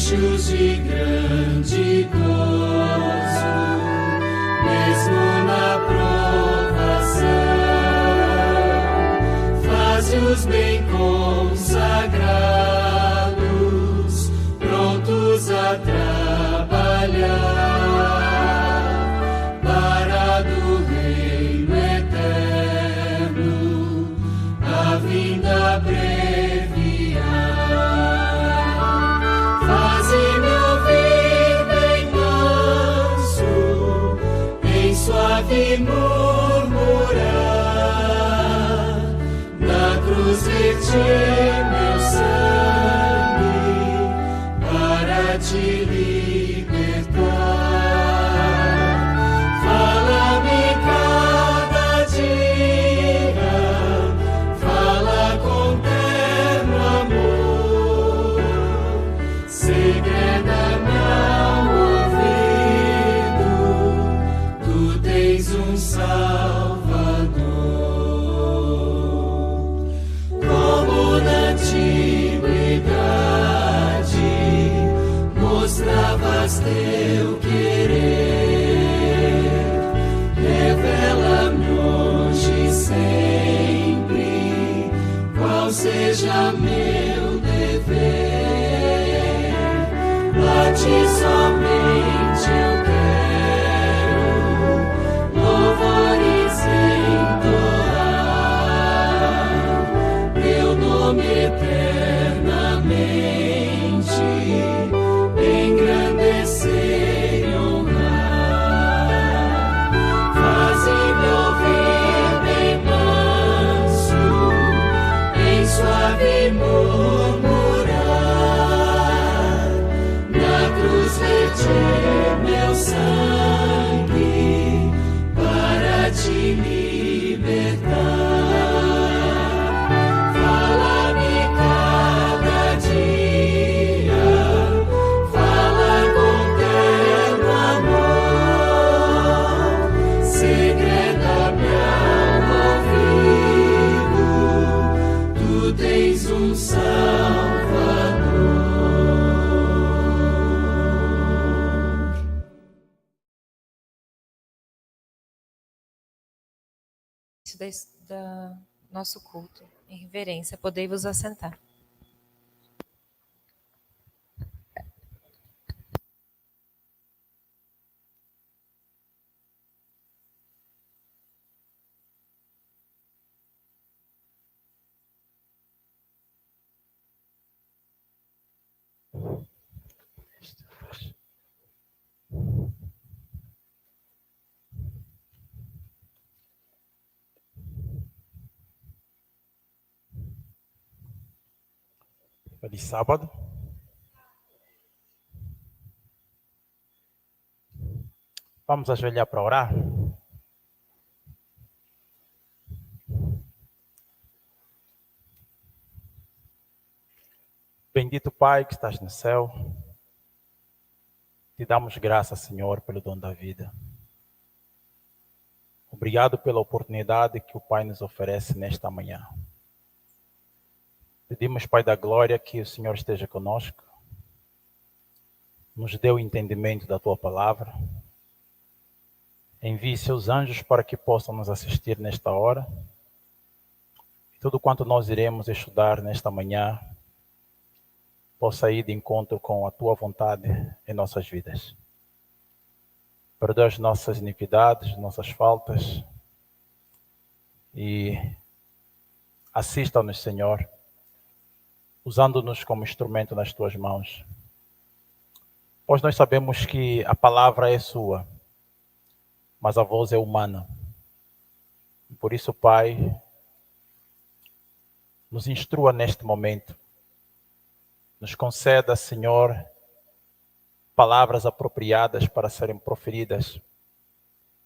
enche-os de grande gozo, mesmo na provação. Faze-os bem consagrados, prontos a trabalhar para do reino eterno a vinda abreviar. Faze-me ouvir bem manso, em suave murmurar, na cruz verti meu sangue para te libertar. Fala-me cada dia, fala com terno amor, segreda-me ao ouvido, tu tens um Salvador. Como na antiguidade mostravas teu querer, revela-me hoje sempre qual seja meu dever. A ti somente eu quero louvores entoar, teu nome eternamente engrandecer e honrar. Faze-me ouvir bem manso, em suave murmurar, na cruz verti meu sangue para te libertar. Fala-me cada dia, fala com terno amor, segreda-me ao ouvido, tu tens um Salvador. Da nosso culto, em reverência, podei-vos assentar. Feliz sábado. Vamos ajoelhar para orar. Bendito Pai que estás no céu, te damos graças, Senhor, pelo dom da vida. Obrigado pela oportunidade que o Pai nos oferece nesta manhã. Pedimos, Pai da glória, que o Senhor esteja conosco, nos dê o entendimento da Tua palavra, envie seus anjos para que possam nos assistir nesta hora, e tudo quanto nós iremos estudar nesta manhã possa ir de encontro com a Tua vontade em nossas vidas. Perdoa as nossas iniquidades, nossas faltas, e assista-nos, Senhor, usando-nos como instrumento nas Tuas mãos. Pois nós sabemos que a palavra é Sua, mas a voz é humana. Por isso, Pai, nos instrua neste momento. Nos conceda, Senhor, palavras apropriadas para serem proferidas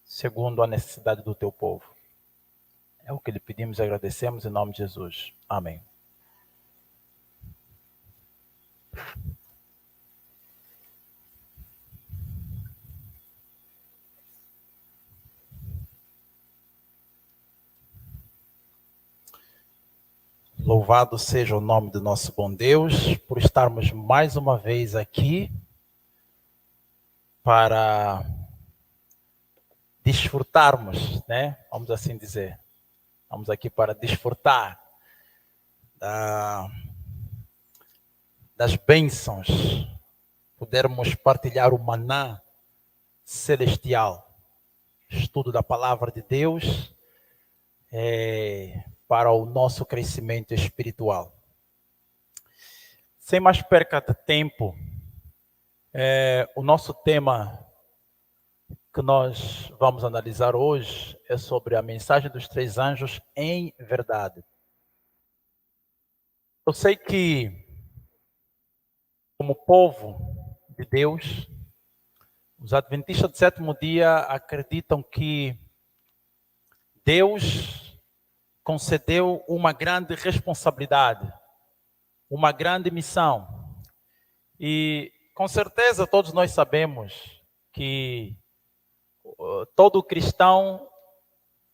segundo a necessidade do Teu povo. É o que lhe pedimos e agradecemos em nome de Jesus. Amém. Louvado seja o nome do nosso bom Deus por estarmos mais uma vez aqui para desfrutarmos, né? Vamos assim dizer. Vamos aqui para desfrutar das bênçãos, podermos partilhar o maná celestial, estudo da palavra de Deus, para o nosso crescimento espiritual. Sem mais perca de tempo, o nosso tema que nós vamos analisar hoje é sobre a mensagem dos 3 anjos em verdade. Eu sei que, como povo de Deus, os adventistas do 7º dia acreditam que Deus concedeu uma grande responsabilidade, uma grande missão. E com certeza todos nós sabemos que todo cristão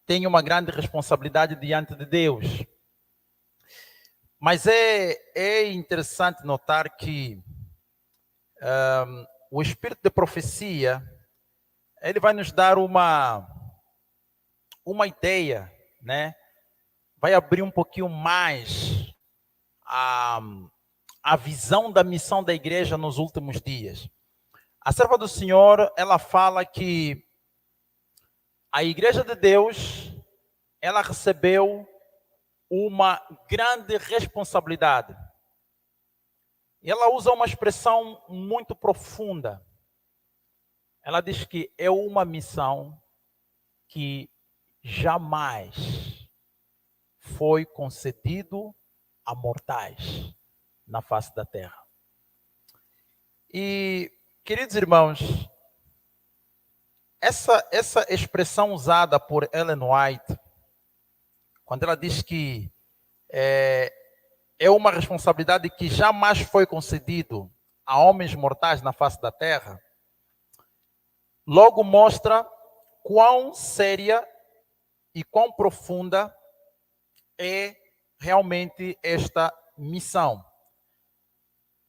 tem uma grande responsabilidade diante de Deus. Mas é interessante notar que o espírito de profecia, ele vai nos dar uma ideia, né? Vai abrir um pouquinho mais a visão da missão da igreja nos últimos dias. A serva do Senhor, ela fala que a igreja de Deus, ela recebeu uma grande responsabilidade. E ela usa uma expressão muito profunda. Ela diz que é uma missão que jamais foi concedido a mortais na face da terra. E, queridos irmãos, essa expressão usada por Ellen White, quando ela diz que é uma responsabilidade que jamais foi concedido a homens mortais na face da terra, logo mostra quão séria e quão profunda é realmente esta missão.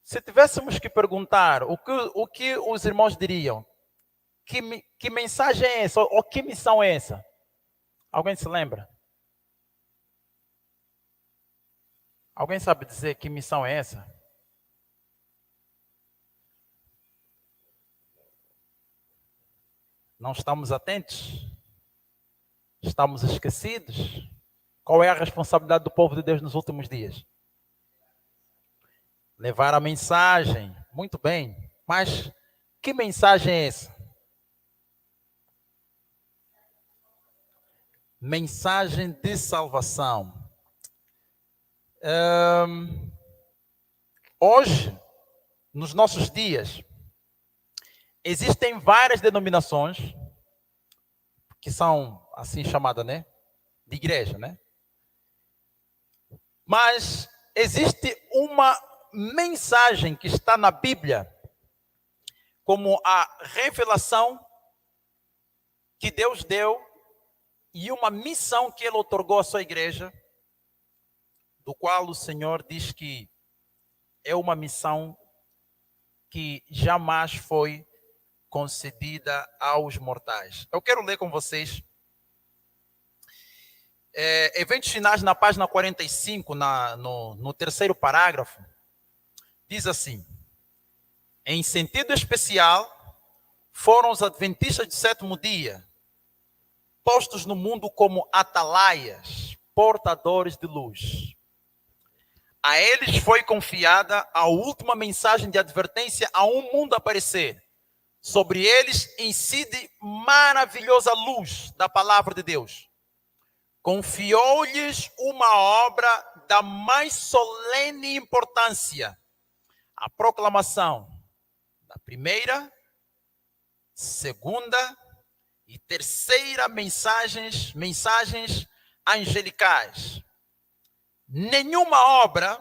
Se tivéssemos que perguntar o que os irmãos diriam, que mensagem é essa, ou que missão é essa? Alguém se lembra? Alguém sabe dizer que missão é essa? Não estamos atentos? Estamos esquecidos? Qual é a responsabilidade do povo de Deus nos últimos dias? Levar a mensagem. Muito bem. Mas que mensagem é essa? Mensagem de salvação. Hoje, nos nossos dias, existem várias denominações que são assim chamadas, né, de igreja, né? Mas existe uma mensagem que está na Bíblia como a revelação que Deus deu e uma missão que Ele otorgou à sua igreja, do qual o Senhor diz que é uma missão que jamais foi concedida aos mortais. Eu quero ler com vocês Eventos Finais na página 45, no 3º parágrafo, diz assim: em sentido especial, foram os adventistas do 7º dia postos no mundo como atalaias, portadores de luz. A eles foi confiada a última mensagem de advertência a um mundo a aparecer. Sobre eles incide maravilhosa luz da palavra de Deus. Confiou-lhes uma obra da mais solene importância, a proclamação da primeira, segunda e terceira mensagens angelicais. Nenhuma obra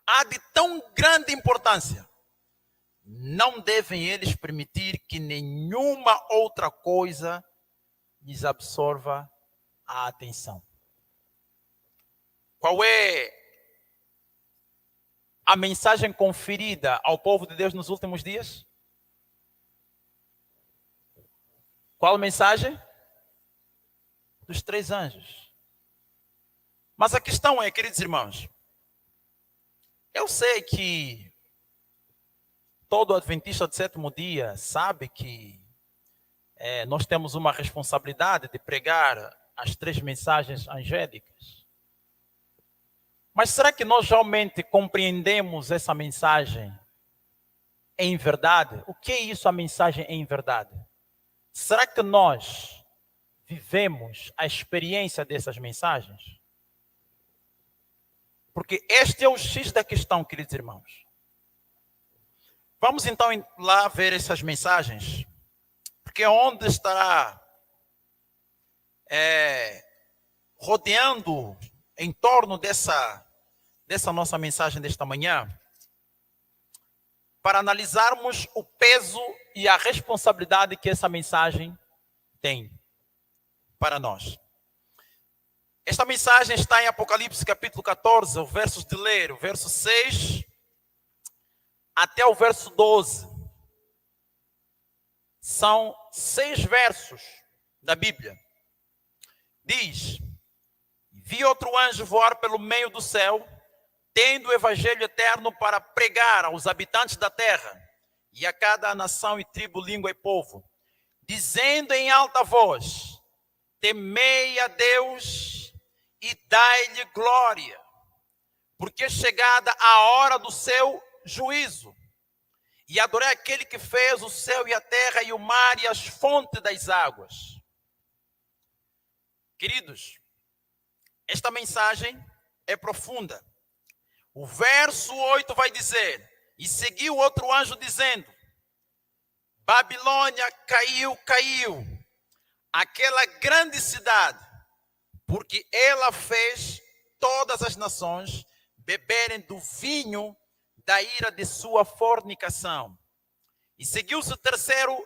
há de tão grande importância. Não devem eles permitir que nenhuma outra coisa lhes absorva a atenção. Qual é a mensagem conferida ao povo de Deus nos últimos dias? Qual a mensagem? Dos 3 anjos. Mas a questão é, queridos irmãos, eu sei que todo adventista do 7º dia sabe que nós temos uma responsabilidade de pregar as 3 mensagens angélicas. Mas será que nós realmente compreendemos essa mensagem em verdade? O que é isso, a mensagem em verdade? Será que nós vivemos a experiência dessas mensagens? Porque este é o X da questão, queridos irmãos. Vamos então lá ver essas mensagens, porque é onde estará rodeando em torno dessa nossa mensagem desta manhã, para analisarmos o peso e a responsabilidade que essa mensagem tem para nós. Esta mensagem está em Apocalipse capítulo 14, os versos de ler, o verso 6 até o verso 12. São 6 versos da Bíblia. Diz: vi outro anjo voar pelo meio do céu, tendo o evangelho eterno para pregar aos habitantes da terra e a cada nação e tribo, língua e povo, dizendo em alta voz: temei a Deus e dai-lhe glória, porque é chegada a hora do seu juízo. E adorei aquele que fez o céu e a terra e o mar e as fontes das águas. Queridos, esta mensagem é profunda. O verso 8 vai dizer: e seguiu outro anjo dizendo: Babilônia caiu, caiu, aquela grande cidade, porque ela fez todas as nações beberem do vinho da ira de sua fornicação. E seguiu-se o terceiro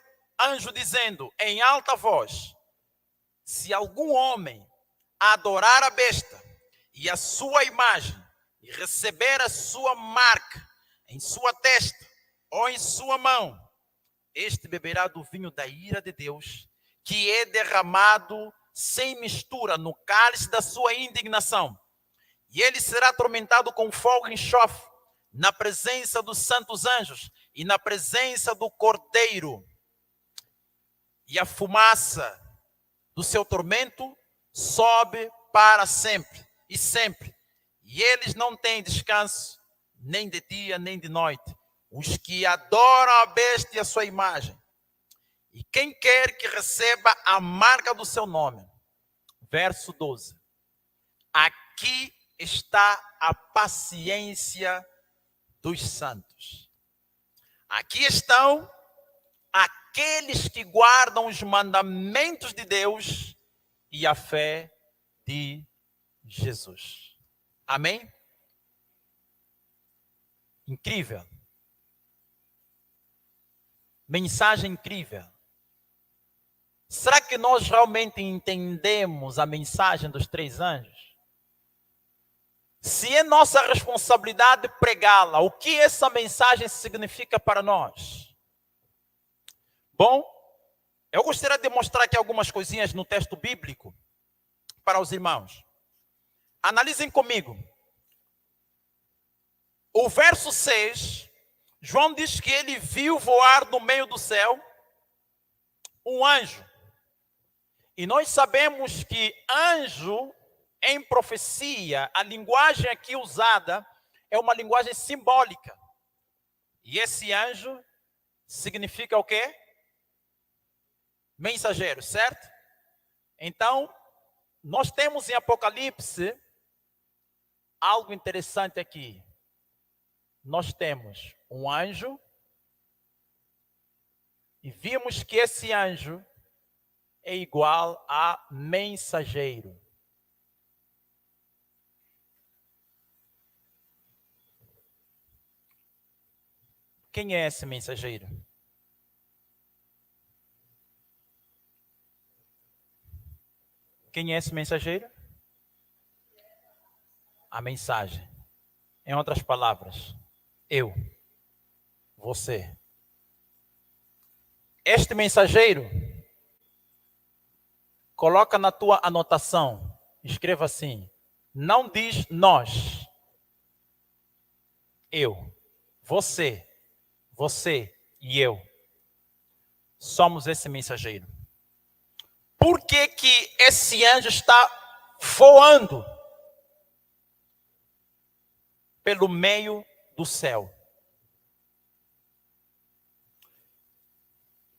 anjo dizendo em alta voz: se algum homem adorar a besta e a sua imagem e receber a sua marca em sua testa ou em sua mão, este beberá do vinho da ira de Deus, que é derramado sem mistura no cálice da sua indignação. E ele será atormentado com fogo e enxofre na presença dos santos anjos e na presença do Cordeiro. E a fumaça do seu tormento sobe para sempre e sempre. E eles não têm descanso, nem de dia, nem de noite, os que adoram a besta e a sua imagem. E quem quer que receba a marca do seu nome. Verso 12. Aqui está a paciência dos santos. Aqui estão aqueles que guardam os mandamentos de Deus e a fé de Jesus. Amém? Incrível. Mensagem incrível. Será que nós realmente entendemos a mensagem dos 3 anjos? Se é nossa responsabilidade pregá-la, o que essa mensagem significa para nós? Bom, eu gostaria de mostrar aqui algumas coisinhas no texto bíblico para os irmãos. Analisem comigo. O verso 6, João diz que ele viu voar no meio do céu um anjo. E nós sabemos que anjo, em profecia, a linguagem aqui usada é uma linguagem simbólica. E esse anjo significa o quê? Mensageiro, certo? Então, nós temos em Apocalipse algo interessante aqui. Nós temos um anjo e vimos que esse anjo é igual a mensageiro. Quem é esse mensageiro? Quem é esse mensageiro? A mensagem. Em outras palavras, eu, você. Este mensageiro, coloca na tua anotação, escreva assim, não diz nós, eu, você e eu. Somos esse mensageiro. Por que que esse anjo está voando pelo meio do céu?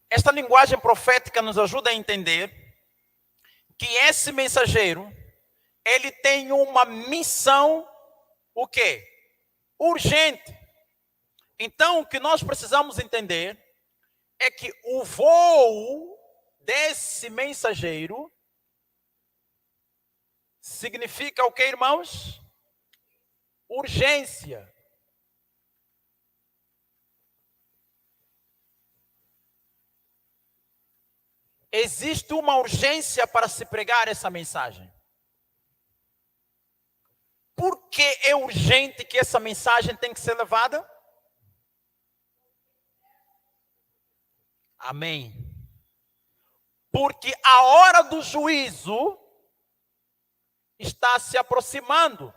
Esta linguagem profética nos ajuda a entender que esse mensageiro, ele tem uma missão, o quê? Urgente. Então, o que nós precisamos entender é que o voo desse mensageiro significa o que, irmãos? Urgência. Existe uma urgência para se pregar essa mensagem. Por que é urgente que essa mensagem tem que ser levada? Amém. Porque a hora do juízo está se aproximando.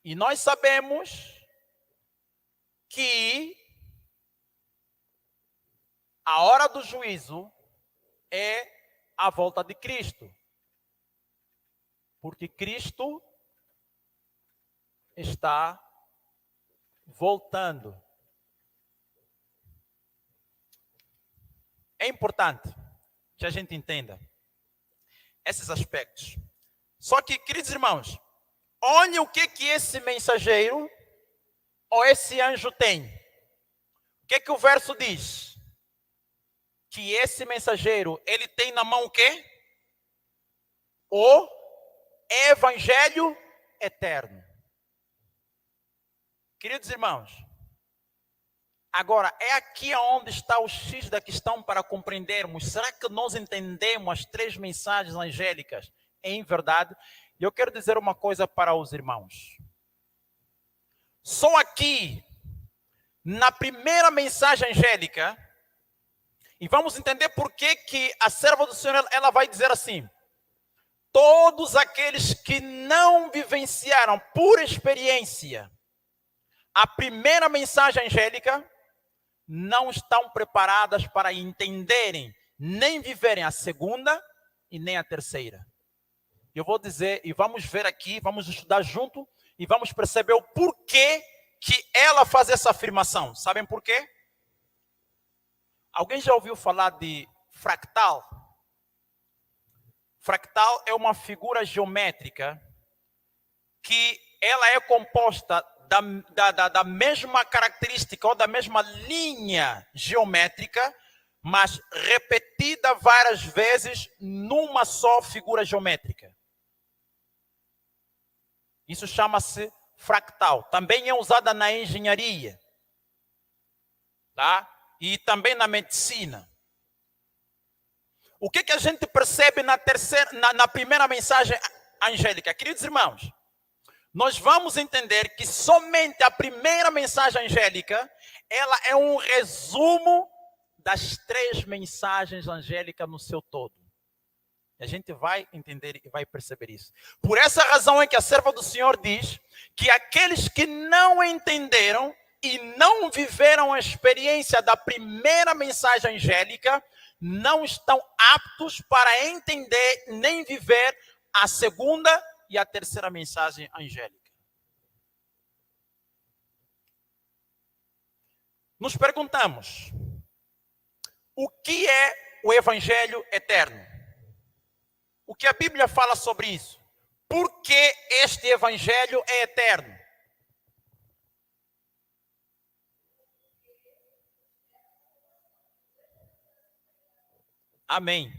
E nós sabemos que a hora do juízo é a volta de Cristo. Porque Cristo está voltando. É importante que a gente entenda esses aspectos. Só que, queridos irmãos, olha o que esse mensageiro ou esse anjo tem. O que o verso diz? Que esse mensageiro, ele tem na mão o quê? O Evangelho eterno. Queridos irmãos, agora é aqui onde está o X da questão para compreendermos. Será que nós entendemos as 3 mensagens angélicas em verdade? E eu quero dizer uma coisa para os irmãos. Só aqui, na primeira mensagem angélica, e vamos entender por que a serva do Senhor, ela vai dizer assim: todos aqueles que não vivenciaram por experiência a primeira mensagem angélica, não estão preparadas para entenderem, nem viverem a segunda e nem a terceira. Eu vou dizer, e vamos ver aqui, vamos estudar junto, e vamos perceber o porquê que ela faz essa afirmação. Sabem por quê? Alguém já ouviu falar de fractal? Fractal é uma figura geométrica que ela é composta da mesma característica ou da mesma linha geométrica, mas repetida várias vezes numa só figura geométrica. Isso chama-se fractal. Também é usada na engenharia, tá? E também na medicina. O que a gente percebe na primeira mensagem angélica? Queridos irmãos, nós vamos entender que somente a primeira mensagem angélica, ela é um resumo das 3 mensagens angélicas no seu todo. E a gente vai entender e vai perceber isso. Por essa razão é que a serva do Senhor diz que aqueles que não entenderam e não viveram a experiência da primeira mensagem angélica, não estão aptos para entender nem viver a segunda e a terceira mensagem angélica. Nos perguntamos, o que é o Evangelho eterno? O que a Bíblia fala sobre isso? Por que este Evangelho é eterno? Amém.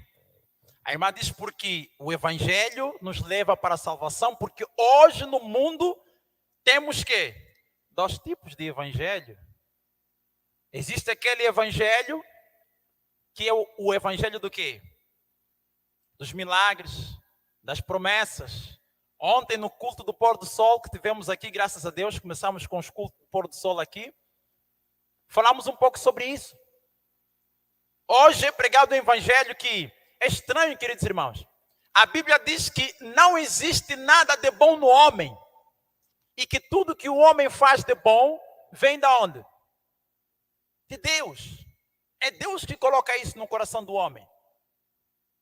A irmã diz porque o Evangelho nos leva para a salvação, porque hoje no mundo temos que 2 tipos de Evangelho. Existe aquele Evangelho que é o Evangelho do quê? Dos milagres, das promessas, Ontem, no culto do pôr do sol que tivemos aqui, graças a Deus, começamos com os cultos do pôr do sol aqui. Falamos um pouco sobre isso. Hoje é pregado o evangelho que é estranho, queridos irmãos. A Bíblia diz que não existe nada de bom no homem. E que tudo que o homem faz de bom vem de onde? De Deus. É Deus que coloca isso no coração do homem.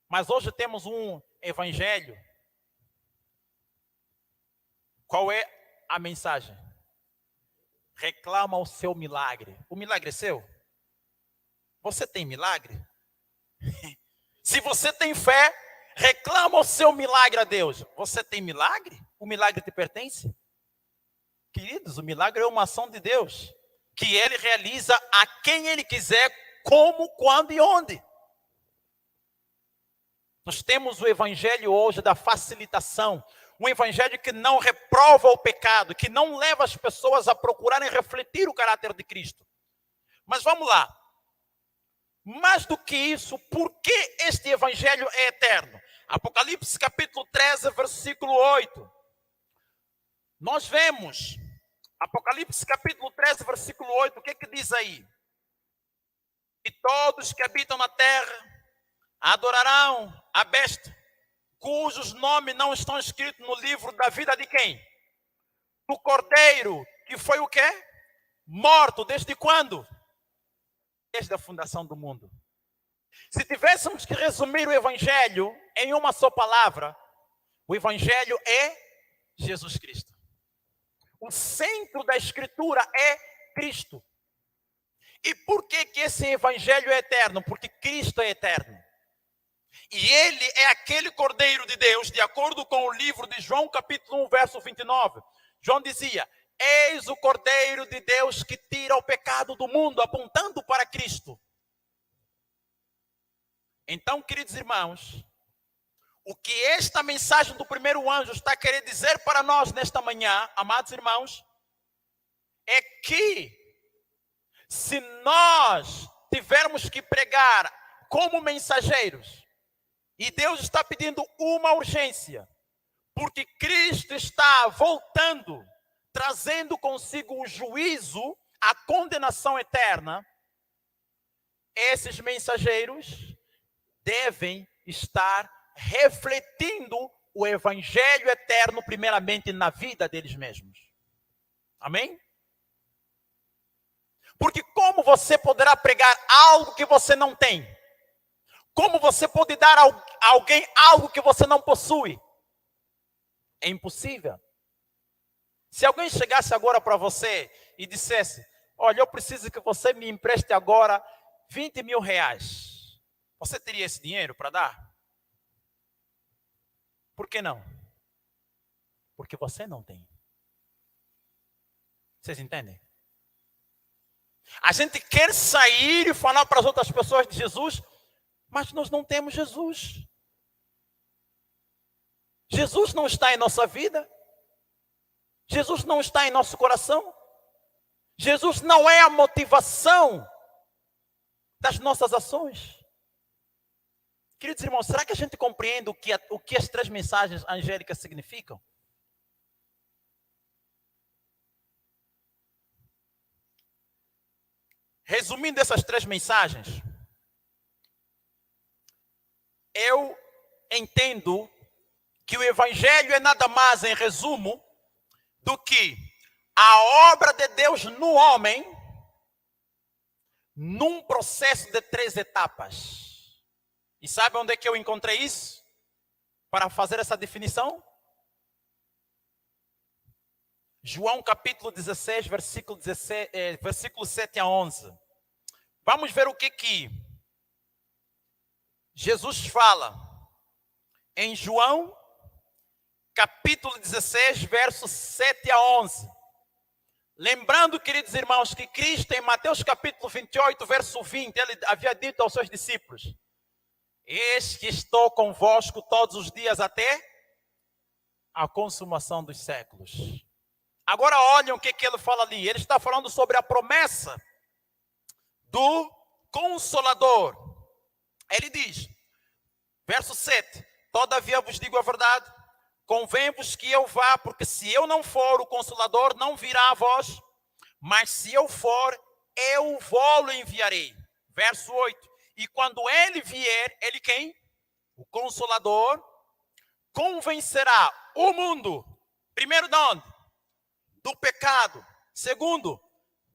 Mas hoje temos um evangelho. Qual é a mensagem? Reclama o seu milagre. O milagre é seu? Você tem milagre? Se você tem fé, reclama o seu milagre a Deus. Você tem milagre? O milagre te pertence? Queridos, o milagre é uma ação de Deus, que Ele realiza a quem Ele quiser, como, quando e onde. Nós temos o evangelho hoje da facilitação. Um evangelho que não reprova o pecado, que não leva as pessoas a procurarem refletir o caráter de Cristo. Mas vamos lá. Mais do que isso, por que este evangelho é eterno? Apocalipse capítulo 13, versículo 8. Nós vemos, Apocalipse capítulo 13, versículo 8, o que diz aí? E todos que habitam na terra adorarão a besta, cujos nomes não estão escritos no livro da vida de quem? Do Cordeiro, que foi o quê? Morto, desde quando? Desde a fundação do mundo. Se tivéssemos que resumir o evangelho em uma só palavra, o evangelho é Jesus Cristo. O centro da escritura é Cristo. E por que esse evangelho é eterno? Porque Cristo é eterno. E Ele é aquele Cordeiro de Deus, de acordo com o livro de João, capítulo 1, verso 29. João dizia, eis o Cordeiro de Deus que tira o pecado do mundo, apontando para Cristo. Então, queridos irmãos, o que esta mensagem do primeiro anjo está querendo dizer para nós nesta manhã, amados irmãos, é que se nós tivermos que pregar como mensageiros, e Deus está pedindo uma urgência, porque Cristo está voltando, trazendo consigo o juízo, a condenação eterna, esses mensageiros devem estar refletindo o evangelho eterno, primeiramente na vida deles mesmos. Amém? Porque como você poderá pregar algo que você não tem? Como você pode dar a alguém algo que você não possui? É impossível. Se alguém chegasse agora para você e dissesse, olha, eu preciso que você me empreste agora 20 mil reais. Você teria esse dinheiro para dar? Por que não? Porque você não tem. Vocês entendem? A gente quer sair e falar para as outras pessoas de Jesus, mas nós não temos Jesus. Jesus não está em nossa vida. Jesus não está em nosso coração. Jesus não é a motivação das nossas ações. Queridos irmãos, será que a gente compreende o que as três mensagens angélicas significam? Resumindo essas três mensagens, eu entendo que o evangelho é nada mais, em resumo, do que a obra de Deus no homem, num processo de 3 etapas. E sabe onde é que eu encontrei isso? Para fazer essa definição? João capítulo 16, versículo 7 a 11. Vamos ver o que Jesus fala em João capítulo 16, versos 7 a 11. Lembrando, queridos irmãos, que Cristo em Mateus capítulo 28, verso 20, ele havia dito aos seus discípulos, eis que estou convosco todos os dias até a consumação dos séculos. Agora olhem o que ele fala ali. Ele está falando sobre a promessa do Consolador. Ele diz, verso 7, todavia vos digo a verdade, convém-vos que eu vá, porque se eu não for, o Consolador não virá a vós, mas se eu for, eu vou-lo enviarei. Verso 8. E quando ele vier, ele quem? O Consolador convencerá o mundo. Primeiro de onde? Do pecado. Segundo,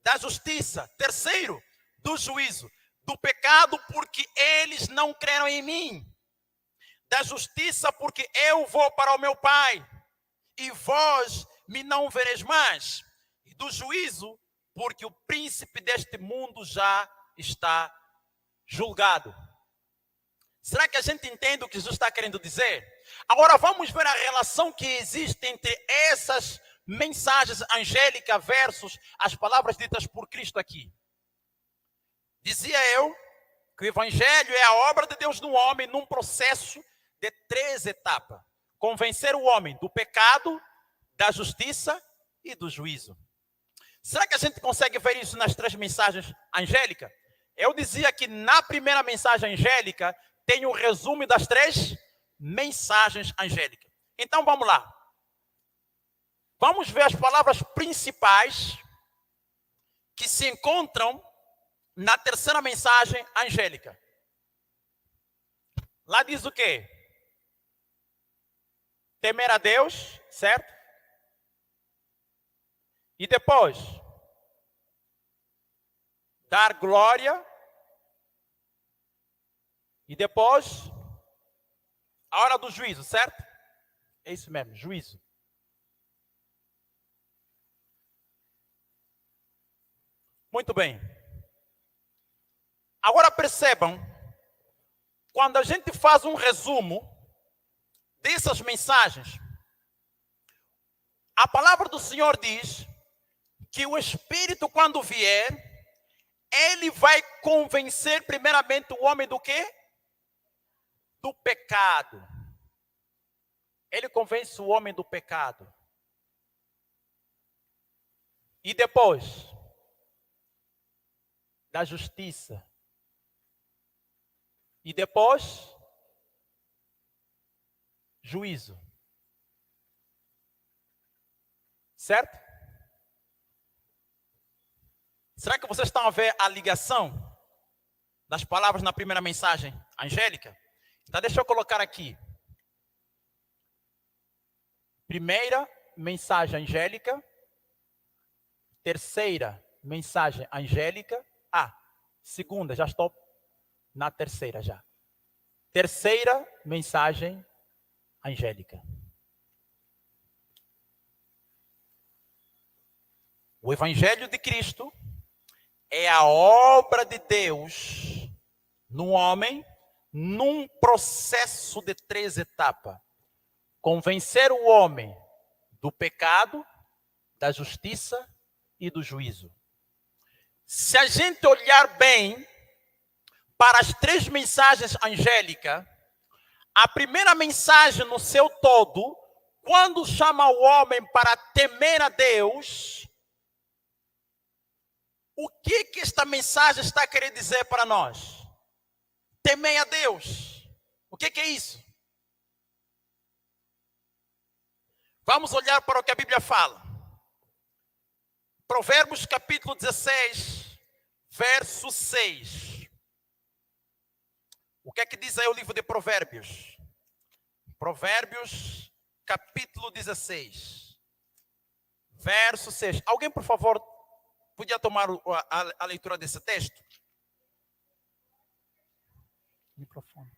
da justiça. Terceiro, do juízo. Do pecado, porque eles não creram em mim. Da justiça, porque eu vou para o meu Pai, e vós me não vereis mais. E do juízo, porque o príncipe deste mundo já está julgado. Será que a gente entende o que Jesus está querendo dizer? Agora vamos ver a relação que existe entre essas mensagens angélicas versus as palavras ditas por Cristo aqui. Dizia eu que o Evangelho é a obra de Deus no homem num processo de 3 etapas. Convencer o homem do pecado, da justiça e do juízo. Será que a gente consegue ver isso nas 3 mensagens angélicas? Eu dizia que na primeira mensagem angélica tem o resumo das 3 mensagens angélicas. Então vamos lá. Vamos ver as palavras principais que se encontram na terceira mensagem angélica. Lá diz o quê? Temer a Deus, certo? E depois, dar glória. E depois, a hora do juízo, certo? É isso mesmo, juízo. Muito bem. Agora percebam, quando a gente faz um resumo dessas mensagens, a palavra do Senhor diz que o Espírito, quando vier, ele vai convencer primeiramente o homem do quê? Do pecado. Ele convence o homem do pecado. E depois, da justiça. E depois, juízo. Certo? Será que vocês estão a ver a ligação das palavras na primeira mensagem angélica? Então deixa eu colocar aqui. Primeira mensagem angélica. Terceira mensagem angélica. Segunda, já estou na terceira já. Terceira mensagem angélica. O Evangelho de Cristo é a obra de Deus no homem, num processo de 3 etapas. Convencer o homem do pecado, da justiça e do juízo. Se a gente olhar bem para as 3 mensagens angélicas, a primeira mensagem no seu todo, quando chama o homem para temer a Deus, o que esta mensagem está querendo dizer para nós? Temei a Deus. O que é isso? Vamos olhar para o que a Bíblia fala. Provérbios capítulo 16, verso 6. O que é que diz aí o livro de Provérbios? Provérbios capítulo 16, verso 6. Alguém, por favor, podia tomar a leitura desse texto? Microfone.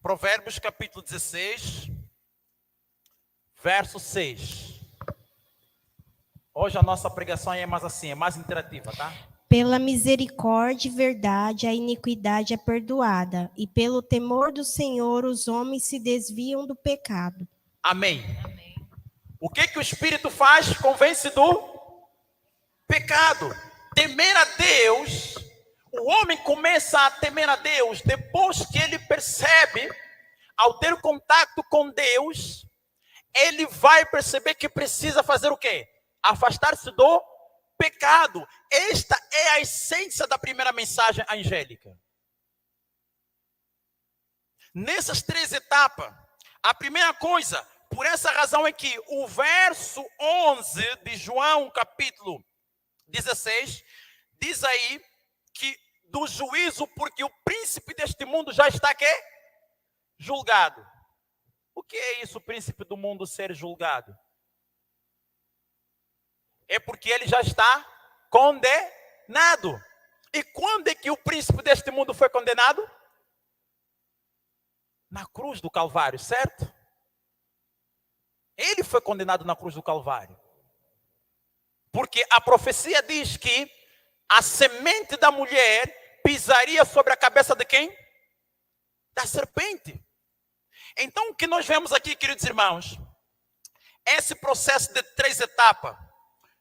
Provérbios capítulo 16, verso 6. Hoje a nossa pregação é mais assim, é mais interativa, tá? Pela misericórdia e verdade, a iniquidade é perdoada, e pelo temor do Senhor, os homens se desviam do pecado. Amém. Amém. O que o Espírito faz? Convence do pecado. Temer a Deus, o homem começa a temer a Deus depois que ele percebe, ao ter contato com Deus, ele vai perceber que precisa fazer o quê? Afastar-se do pecado. Esta é a essência da primeira mensagem angélica. Nessas 3 etapas, a primeira coisa, por essa razão é que o verso 11 de João, capítulo 16, diz aí que do juízo, porque o príncipe deste mundo já está aqui julgado. O que é isso, o príncipe do mundo ser julgado? É porque ele já está condenado. E quando é que o príncipe deste mundo foi condenado? Na cruz do Calvário, certo? Ele foi condenado na cruz do Calvário. Porque a profecia diz que a semente da mulher pisaria sobre a cabeça de quem? Da serpente. Então o que nós vemos aqui, queridos irmãos, esse processo de 3 etapas,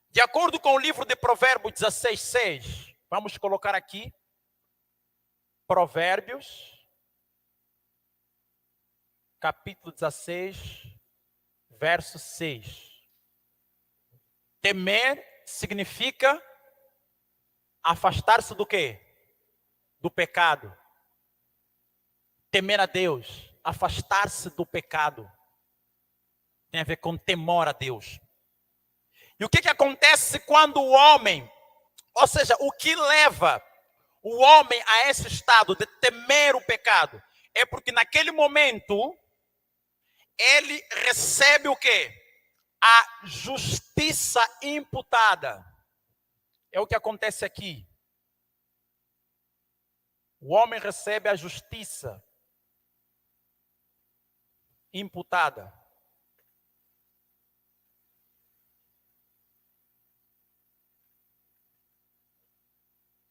de acordo com o livro de Provérbios 16:6, vamos colocar aqui, Provérbios, capítulo 16, verso 6. Temer significa afastar-se do quê? Do pecado. Temer a Deus, afastar-se do pecado, tem a ver com temor a Deus. E o que acontece quando o homem, ou seja, o que leva o homem a esse estado de temer o pecado? É porque naquele momento ele recebe o quê? A justiça imputada. É o que acontece aqui. O homem recebe a justiça imputada.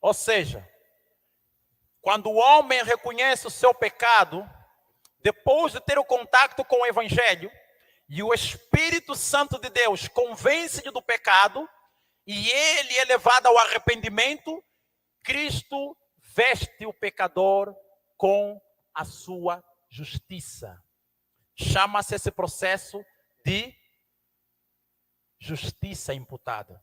Ou seja, quando o homem reconhece o seu pecado, depois de ter o contato com o Evangelho, e o Espírito Santo de Deus convence-lhe do pecado, e ele é levado ao arrependimento, Cristo veste o pecador com a sua justiça. Chama-se esse processo de justiça imputada.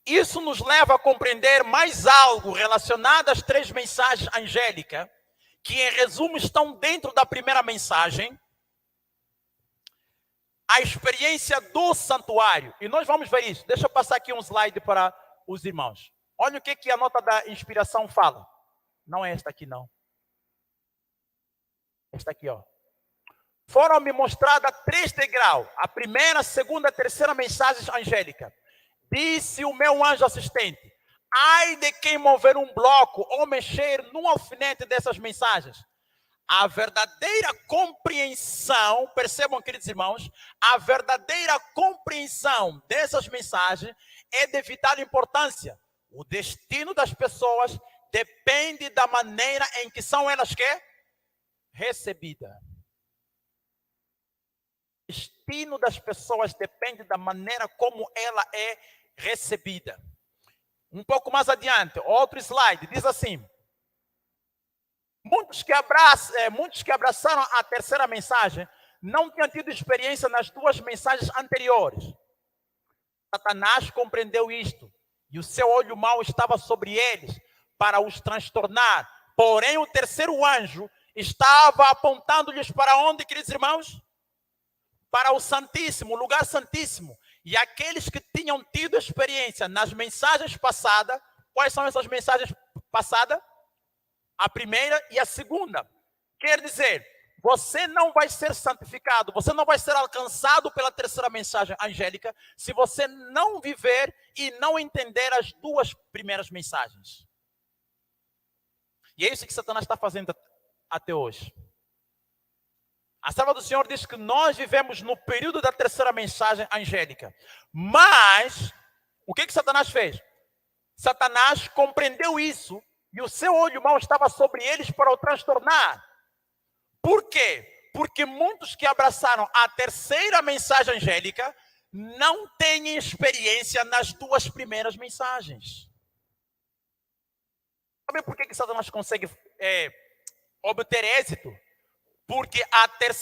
Isso nos leva a compreender mais algo relacionado às 3 mensagens angélicas, que em resumo estão dentro da primeira mensagem, a experiência do santuário. E nós vamos ver isso. Deixa eu passar aqui um slide para os irmãos. Olha o que a nota da inspiração fala. Não é esta aqui, não. Esta aqui, ó. Foram-me mostradas 3 degraus. A primeira, a segunda e a terceira mensagem angélica. Disse o meu anjo assistente: ai de quem mover um bloco ou mexer num alfinete dessas mensagens. A verdadeira compreensão, percebam, queridos irmãos, a verdadeira compreensão dessas mensagens é de vital importância. O destino das pessoas depende da maneira em que são elas recebidas. O destino das pessoas depende da maneira como ela é recebida. Um pouco mais adiante, outro slide, diz assim: muitos que abraçaram a terceira mensagem não tinham tido experiência nas 2 mensagens anteriores. Satanás compreendeu isto, e o seu olho mau estava sobre eles para os transtornar. Porém, o terceiro anjo estava apontando-lhes para onde, queridos irmãos? Para o Santíssimo, o lugar Santíssimo. E aqueles que tinham tido experiência nas mensagens passadas, quais são essas mensagens passadas? A primeira e a segunda. Quer dizer, você não vai ser santificado, você não vai ser alcançado pela terceira mensagem angélica se você não viver e não entender as 2 primeiras mensagens. E é isso que Satanás está fazendo até hoje. A serva do Senhor diz que nós vivemos no período da terceira mensagem angélica. Mas, o que Satanás fez? Satanás compreendeu isso e o seu olho mau estava sobre eles para o transtornar. Por quê? Porque muitos que abraçaram a terceira mensagem angélica não têm experiência nas 2 primeiras mensagens. Sabe por que Satanás consegue obter êxito? Porque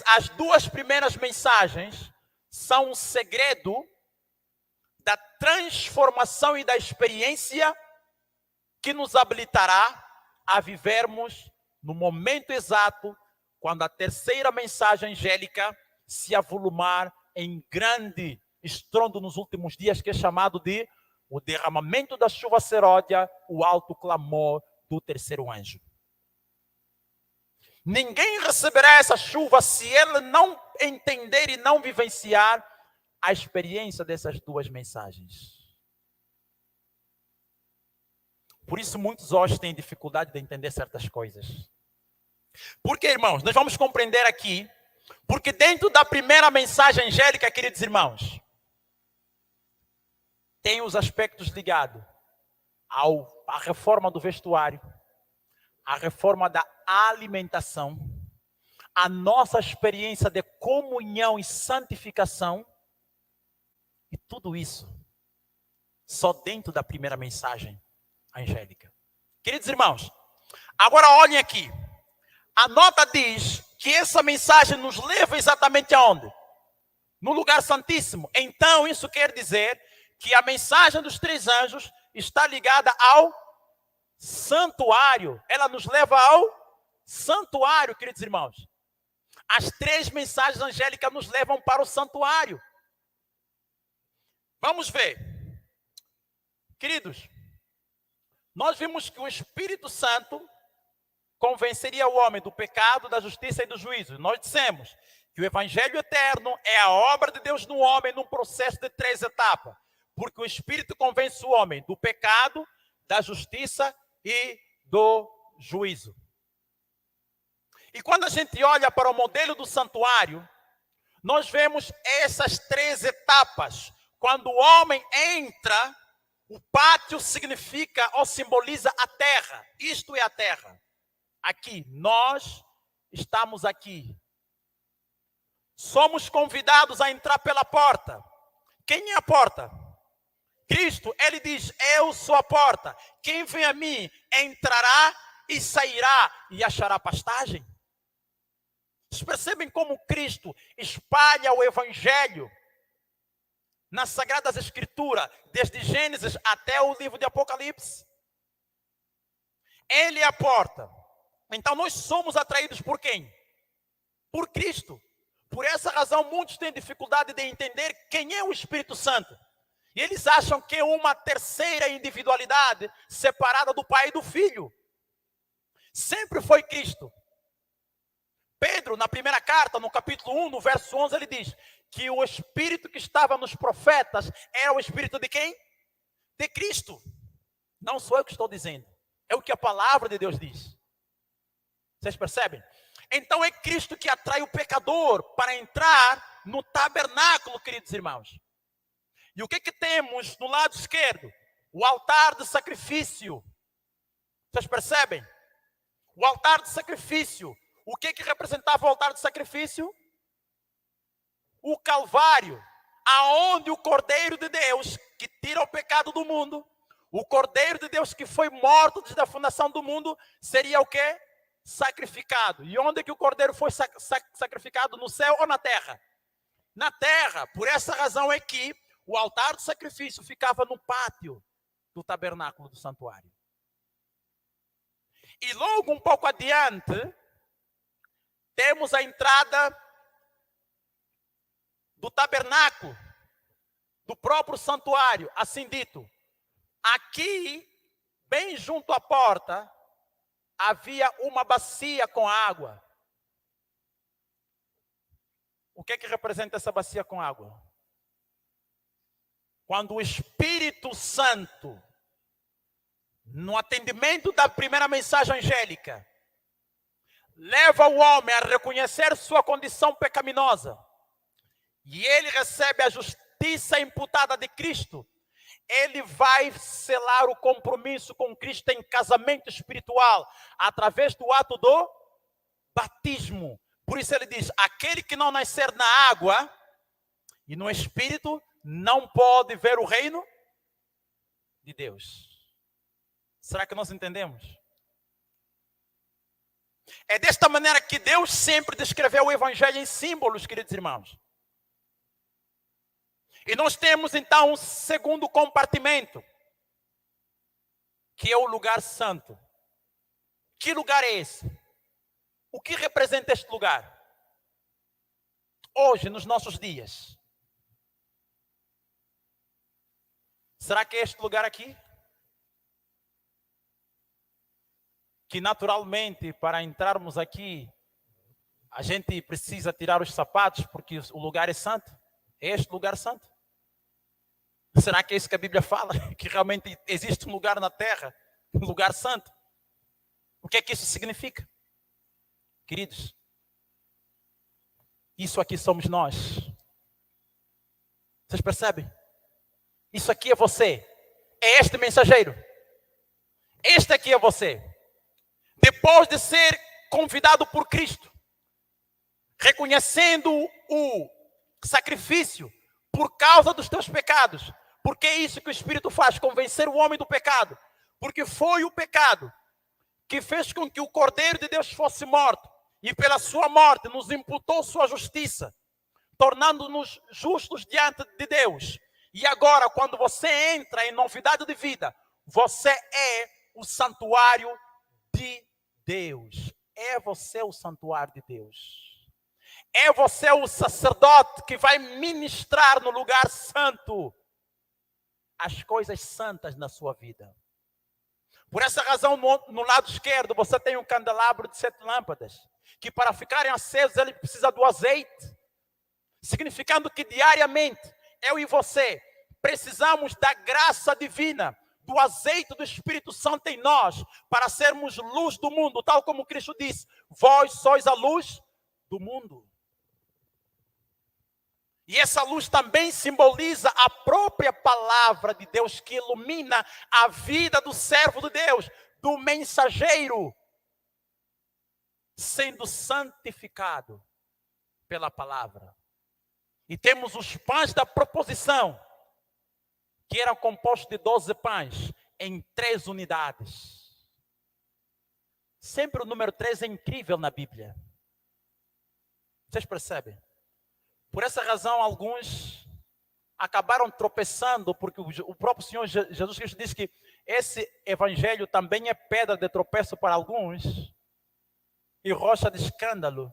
as 2 primeiras mensagens são um segredo da transformação e da experiência que nos habilitará a vivermos no momento exato quando a terceira mensagem angélica se avolumar em grande estrondo nos últimos dias, que é chamado de o derramamento da chuva seródia, o alto clamor do terceiro anjo. Ninguém receberá essa chuva se ele não entender e não vivenciar a experiência dessas duas mensagens. Por isso muitos hoje têm dificuldade de entender certas coisas. Porque, irmãos, nós vamos compreender aqui, porque dentro da primeira mensagem angélica, queridos irmãos, tem os aspectos ligados à reforma do vestuário, à reforma da alimentação, a nossa experiência de comunhão e santificação, e tudo isso só dentro da primeira mensagem angélica. Queridos irmãos, agora olhem aqui. A nota diz que essa mensagem nos leva exatamente aonde? No lugar santíssimo. Então isso quer dizer que a mensagem dos três anjos está ligada ao santuário. Ela nos leva ao santuário, queridos irmãos. As três mensagens angélicas nos levam para o santuário. Vamos ver. Queridos, nós vimos que o Espírito Santo convenceria o homem do pecado, da justiça e do juízo. Nós dissemos que o Evangelho eterno é a obra de Deus no homem num processo de 3 etapas. Porque o Espírito convence o homem do pecado, da justiça e do juízo. E quando a gente olha para o modelo do santuário, nós vemos essas 3 etapas. Quando o homem entra, o pátio significa ou simboliza a terra. Isto é a terra. Aqui, nós estamos aqui. Somos convidados a entrar pela porta. Quem é a porta? Cristo. Ele diz, eu sou a porta. Quem vem a mim entrará e sairá e achará pastagem. Vocês percebem como Cristo espalha o Evangelho nas Sagradas Escrituras, desde Gênesis até o livro de Apocalipse? Ele é a porta. Então nós somos atraídos por quem? Por Cristo. Por essa razão muitos têm dificuldade de entender quem é o Espírito Santo. E eles acham que é uma terceira individualidade separada do Pai e do Filho. Sempre foi Cristo. Pedro, na primeira carta, no capítulo 1, no verso 11, ele diz que o Espírito que estava nos profetas era o Espírito de quem? De Cristo. Não sou eu que estou dizendo. É o que a palavra de Deus diz. Vocês percebem? Então é Cristo que atrai o pecador para entrar no tabernáculo, queridos irmãos. E o que temos no lado esquerdo? O altar de sacrifício. Vocês percebem? O altar de sacrifício. O que representava o altar de sacrifício? O Calvário, aonde o Cordeiro de Deus, que tira o pecado do mundo, o Cordeiro de Deus que foi morto desde a fundação do mundo, seria o quê? Sacrificado. E onde que o Cordeiro foi sacrificado? No céu ou na terra? Na terra. Por essa razão é que o altar de sacrifício ficava no pátio do tabernáculo do santuário. E logo um pouco adiante, temos a entrada do tabernáculo, do próprio santuário, assim dito. Aqui, bem junto à porta, havia uma bacia com água. O que representa essa bacia com água? Quando o Espírito Santo, no atendimento da primeira mensagem angélica, leva o homem a reconhecer sua condição pecaminosa, e ele recebe a justiça imputada de Cristo, ele vai selar o compromisso com Cristo em casamento espiritual, através do ato do batismo. Por isso ele diz, aquele que não nascer na água e no Espírito, não pode ver o reino de Deus. Será que nós entendemos? É desta maneira que Deus sempre descreveu o Evangelho em símbolos, queridos irmãos. E nós temos então um segundo compartimento, que é o lugar santo. Que lugar é esse? O que representa este lugar? Hoje, nos nossos dias. Será que é este lugar aqui? Que naturalmente, para entrarmos aqui, a gente precisa tirar os sapatos porque o lugar é santo? É este lugar santo? Será que é isso que a Bíblia fala? Que realmente existe um lugar na terra, um lugar santo? O que é que isso significa? Queridos, isso aqui somos nós. Vocês percebem? Isso aqui é você. É este mensageiro. Este aqui é você. Depois de ser convidado por Cristo, reconhecendo o sacrifício por causa dos teus pecados, porque é isso que o Espírito faz, convencer o homem do pecado, porque foi o pecado que fez com que o Cordeiro de Deus fosse morto, e pela sua morte nos imputou sua justiça, tornando-nos justos diante de Deus. E agora, quando você entra em novidade de vida, você é o santuário de Deus. É você o santuário de Deus. É você o sacerdote que vai ministrar no lugar santo as coisas santas na sua vida. Por essa razão, no lado esquerdo, você tem um candelabro de 7 lâmpadas, que para ficarem acesos, ele precisa do azeite, significando que diariamente, eu e você, precisamos da graça divina, do azeite do Espírito Santo em nós, para sermos luz do mundo, tal como Cristo disse, vós sois a luz do mundo. E essa luz também simboliza a própria palavra de Deus, que ilumina a vida do servo de Deus, do mensageiro, sendo santificado pela palavra. E temos os pães da proposição, que eram compostos de 12 pães, em 3 unidades. Sempre o número 3 é incrível na Bíblia. Vocês percebem? Por essa razão, alguns acabaram tropeçando, porque o próprio Senhor Jesus Cristo disse que esse evangelho também é pedra de tropeço para alguns e rocha de escândalo.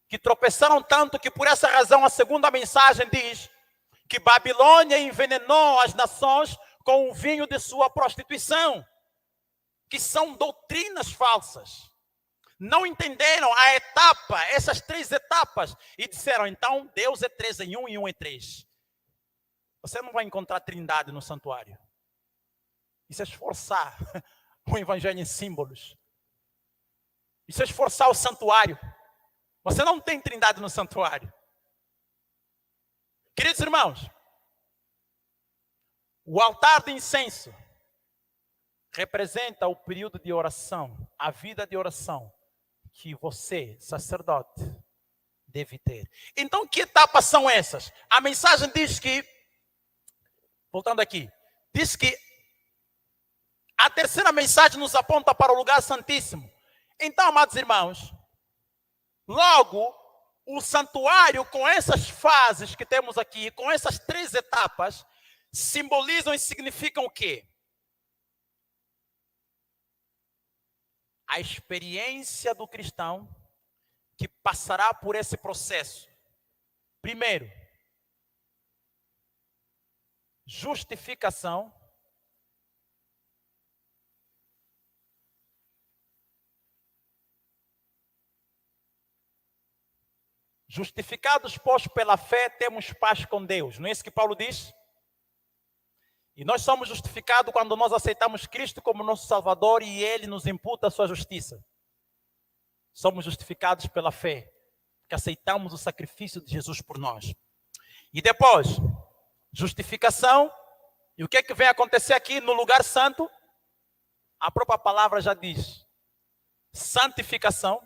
Que tropeçaram tanto que por essa razão a segunda mensagem diz que Babilônia envenenou as nações com o vinho de sua prostituição, que são doutrinas falsas. Não entenderam a etapa, essas 3 etapas, e disseram, então, Deus é 3 em 1 e 1 em 3. Você não vai encontrar trindade no santuário. Isso é esforçar o evangelho em símbolos. Isso é esforçar o santuário. Você não tem trindade no santuário. Queridos irmãos, o altar de incenso representa o período de oração, a vida de oração que você, sacerdote, deve ter. Então, que etapas são essas? A mensagem diz que, voltando aqui, diz que a terceira mensagem nos aponta para o lugar santíssimo. Então, amados irmãos, logo, o santuário com essas fases que temos aqui, com essas 3 etapas, simbolizam e significam o quê? A experiência do cristão que passará por esse processo. Primeiro, justificação. Justificados, pois, pela fé, temos paz com Deus. Não é isso que Paulo diz? E nós somos justificados quando nós aceitamos Cristo como nosso Salvador e Ele nos imputa a sua justiça. Somos justificados pela fé, que aceitamos o sacrifício de Jesus por nós. E depois, justificação. E o que é que vem acontecer aqui no lugar santo? A própria palavra já diz. Santificação,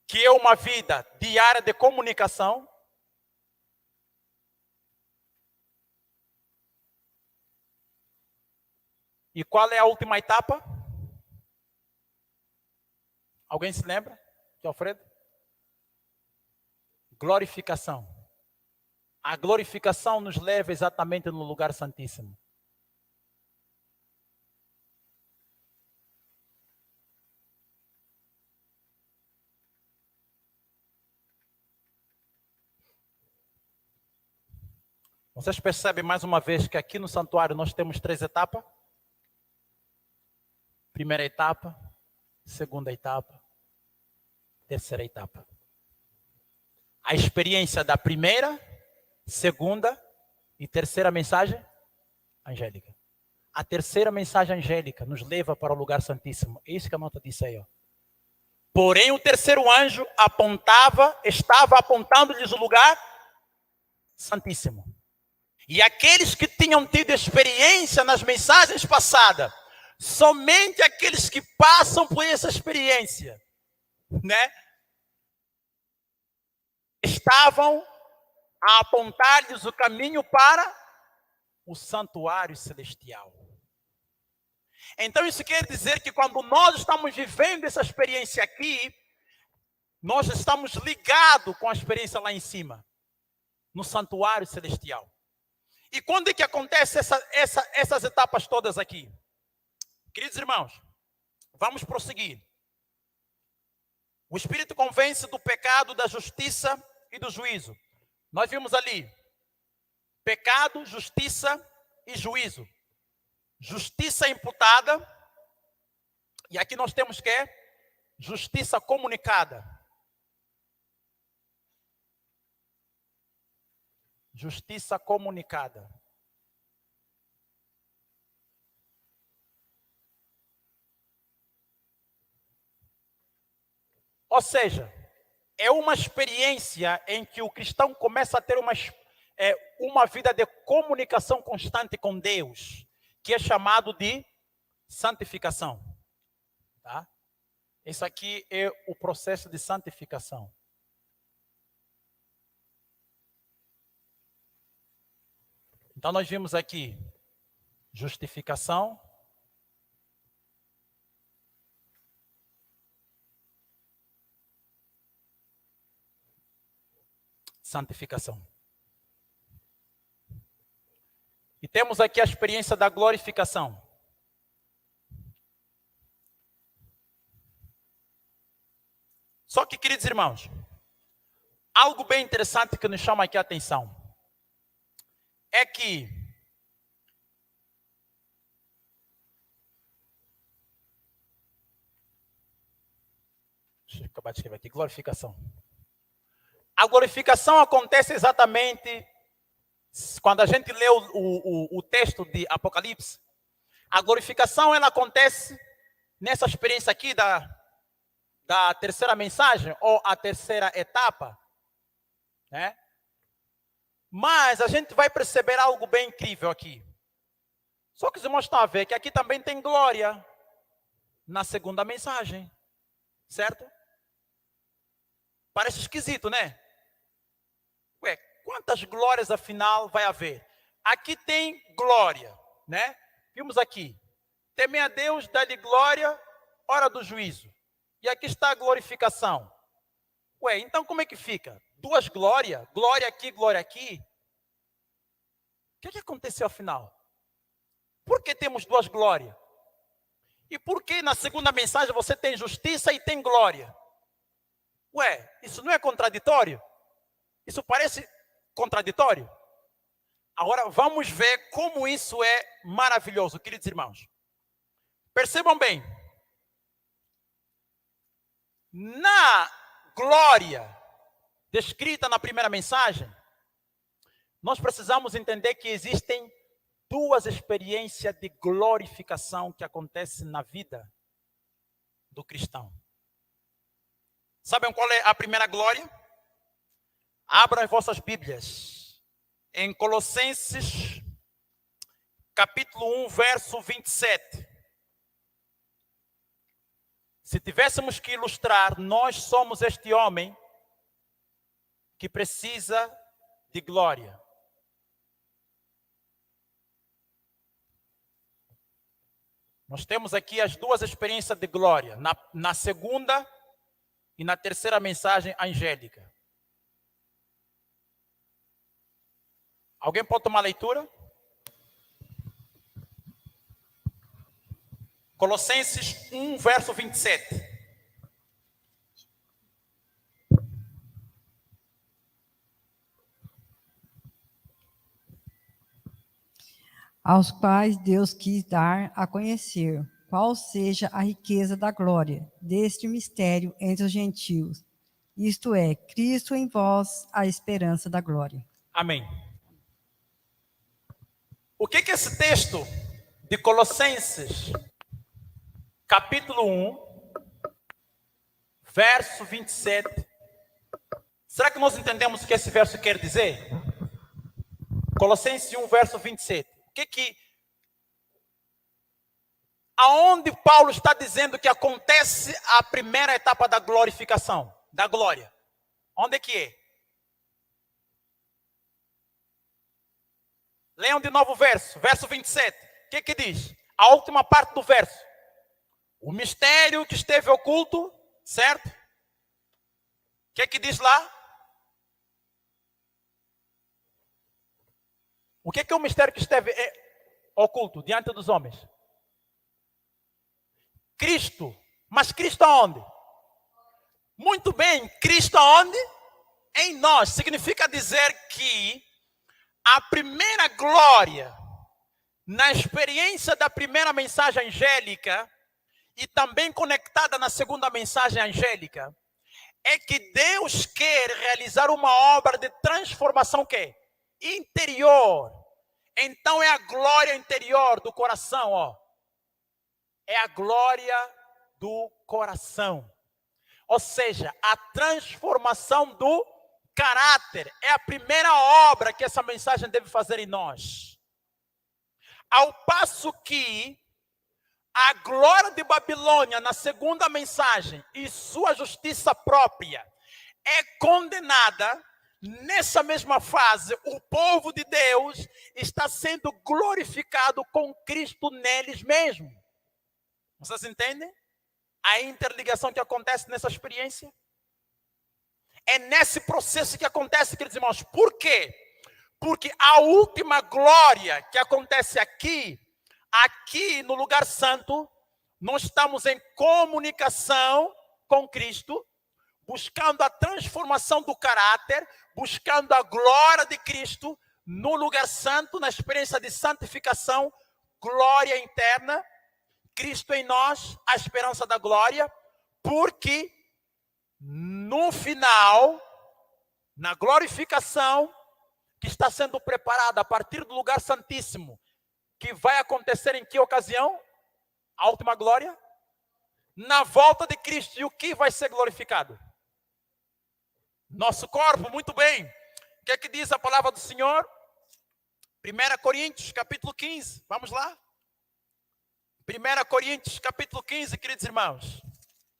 que é uma vida diária de comunicação. E qual é a última etapa? Alguém se lembra? De Alfredo? Glorificação. A glorificação nos leva exatamente no lugar santíssimo. Vocês percebem mais uma vez que aqui no santuário nós temos 3 etapas? Primeira etapa, segunda etapa, terceira etapa. A experiência da primeira, segunda e terceira mensagem angélica. A terceira mensagem angélica nos leva para o lugar santíssimo. É isso que a nota disse aí, ó. Porém, o terceiro anjo estava apontando-lhes o lugar santíssimo. E aqueles que tinham tido experiência nas mensagens passadas, somente aqueles que passam por essa experiência, né, estavam a apontar-lhes o caminho para o santuário celestial. Então isso quer dizer que quando nós estamos vivendo essa experiência aqui, nós estamos ligados com a experiência lá em cima, no santuário celestial. E quando é que acontece essas etapas todas aqui? Queridos irmãos, vamos prosseguir. O Espírito convence do pecado, da justiça e do juízo. Nós vimos ali pecado, justiça e juízo. Justiça imputada, e aqui nós temos que justiça comunicada. Justiça comunicada. Ou seja, é uma experiência em que o cristão começa a ter uma vida de comunicação constante com Deus, que é chamado de santificação. Tá? Isso aqui é o processo de santificação. Então nós vimos aqui justificação, santificação. E temos aqui a experiência da glorificação. Só que, queridos irmãos, algo bem interessante que nos chama aqui a atenção é que deixa eu acabar de escrever aqui, glorificação. A glorificação acontece exatamente quando a gente lê o texto de Apocalipse. A glorificação ela acontece nessa experiência aqui da terceira mensagem ou a terceira etapa, né? Mas a gente vai perceber algo bem incrível aqui. Só que os irmãos estão a ver que aqui também tem glória na segunda mensagem, certo? Parece esquisito, né? Ué, quantas glórias afinal vai haver? Aqui tem glória, né? Vimos aqui. Temer a Deus, dá-lhe glória, hora do juízo. E aqui está a glorificação. Ué, então como é que fica? 2 glórias, glória aqui, glória aqui. O que aconteceu afinal? Por que temos 2 glórias? E por que na segunda mensagem você tem justiça e tem glória? Ué, isso não é contraditório? Isso parece contraditório? Agora vamos ver como isso é maravilhoso, queridos irmãos. Percebam bem. Na glória descrita na primeira mensagem, nós precisamos entender que existem 2 experiências de glorificação que acontecem na vida do cristão. Sabem qual é a primeira glória? Abram as vossas Bíblias em Colossenses, capítulo 1, verso 27. Se tivéssemos que ilustrar, nós somos este homem que precisa de glória. Nós temos aqui as 2 experiências de glória, na segunda e na terceira mensagem angélica. Alguém pode tomar a leitura? Colossenses 1, verso 27. aos quais Deus quis dar a conhecer qual seja a riqueza da glória deste mistério entre os gentios, isto é, Cristo em vós, a esperança da glória. Amém. O que esse texto de Colossenses, capítulo 1, verso 27, será que nós entendemos o que esse verso quer dizer? Colossenses 1, verso 27. Aonde Paulo está dizendo que acontece a primeira etapa da glorificação, da glória? Onde é que é? Leiam de novo o verso 27. O que diz? A última parte do verso. O mistério que esteve oculto, certo? O que diz lá? O que é o mistério que esteve oculto diante dos homens? Cristo. Mas Cristo aonde? Muito bem, Cristo aonde? Em nós. Significa dizer que a primeira glória na experiência da primeira mensagem angélica e também conectada na segunda mensagem angélica é que Deus quer realizar uma obra de transformação que interior. Então é a glória interior do coração, ó. É a glória do coração. Ou seja, a transformação do caráter. É a primeira obra que essa mensagem deve fazer em nós. Ao passo que a glória de Babilônia na segunda mensagem e sua justiça própria é condenada, nessa mesma fase, o povo de Deus está sendo glorificado com Cristo neles mesmos. Vocês entendem a interligação que acontece nessa experiência? É nesse processo que acontece, queridos irmãos. Por quê? Porque a última glória que acontece aqui no lugar santo, nós estamos em comunicação com Cristo, buscando a transformação do caráter, buscando a glória de Cristo no lugar santo, na experiência de santificação, glória interna, Cristo em nós, a esperança da glória, porque no final, na glorificação que está sendo preparada a partir do lugar santíssimo, que vai acontecer em que ocasião? A última glória? Na volta de Cristo. E o que vai ser glorificado? Nosso corpo, muito bem. O que é que diz a palavra do Senhor? 1 Coríntios, capítulo 15. Vamos lá? 1 Coríntios, capítulo 15, queridos irmãos.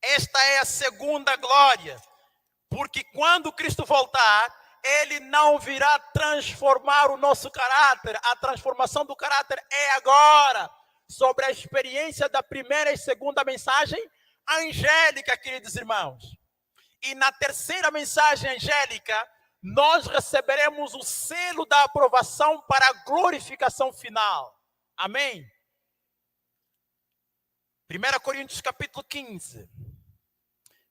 Esta é a segunda glória. Porque quando Cristo voltar, Ele não virá transformar o nosso caráter. A transformação do caráter é agora. Sobre a experiência da primeira e segunda mensagem angélica, queridos irmãos. E na terceira mensagem angélica, nós receberemos o selo da aprovação para a glorificação final. Amém? 1 Coríntios capítulo 15,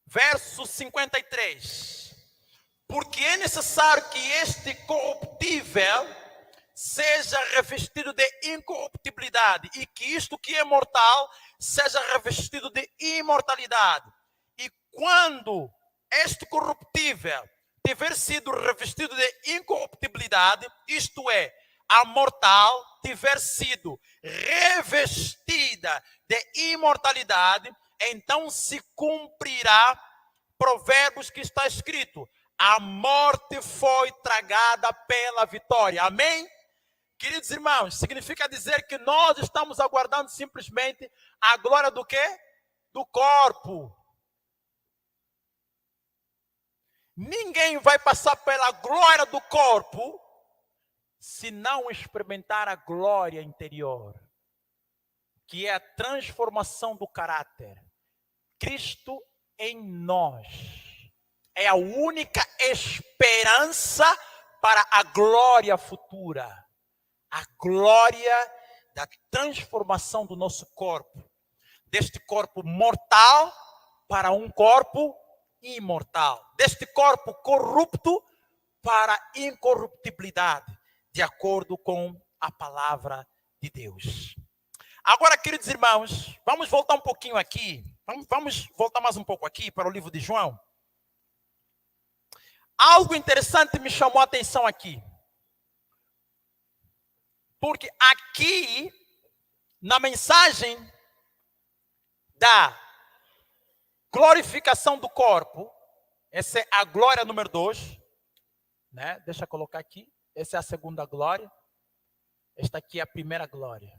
verso 53. Porque é necessário que este corruptível seja revestido de incorruptibilidade e que isto que é mortal seja revestido de imortalidade. E quando este corruptível tiver sido revestido de incorruptibilidade, isto é, a mortal tiver sido revestida de imortalidade, então se cumprirá Provérbios que está escrito: a morte foi tragada pela vitória. Amém? Queridos irmãos, significa dizer que nós estamos aguardando simplesmente a glória do quê? Do corpo. Ninguém vai passar pela glória do corpo se não experimentar a glória interior, que é a transformação do caráter. Cristo em nós é a única esperança para a glória futura. A glória da transformação do nosso corpo. Deste corpo mortal para um corpo imortal. Deste corpo corrupto para a incorruptibilidade. De acordo com a palavra de Deus. Agora, queridos irmãos, vamos voltar um pouquinho aqui. Vamos voltar mais um pouco aqui para o livro de João. Algo interessante me chamou a atenção aqui. Porque aqui, na mensagem da glorificação do corpo, essa é a glória número 2, né? Deixa eu colocar aqui. Essa é a segunda glória. Esta aqui é a primeira glória.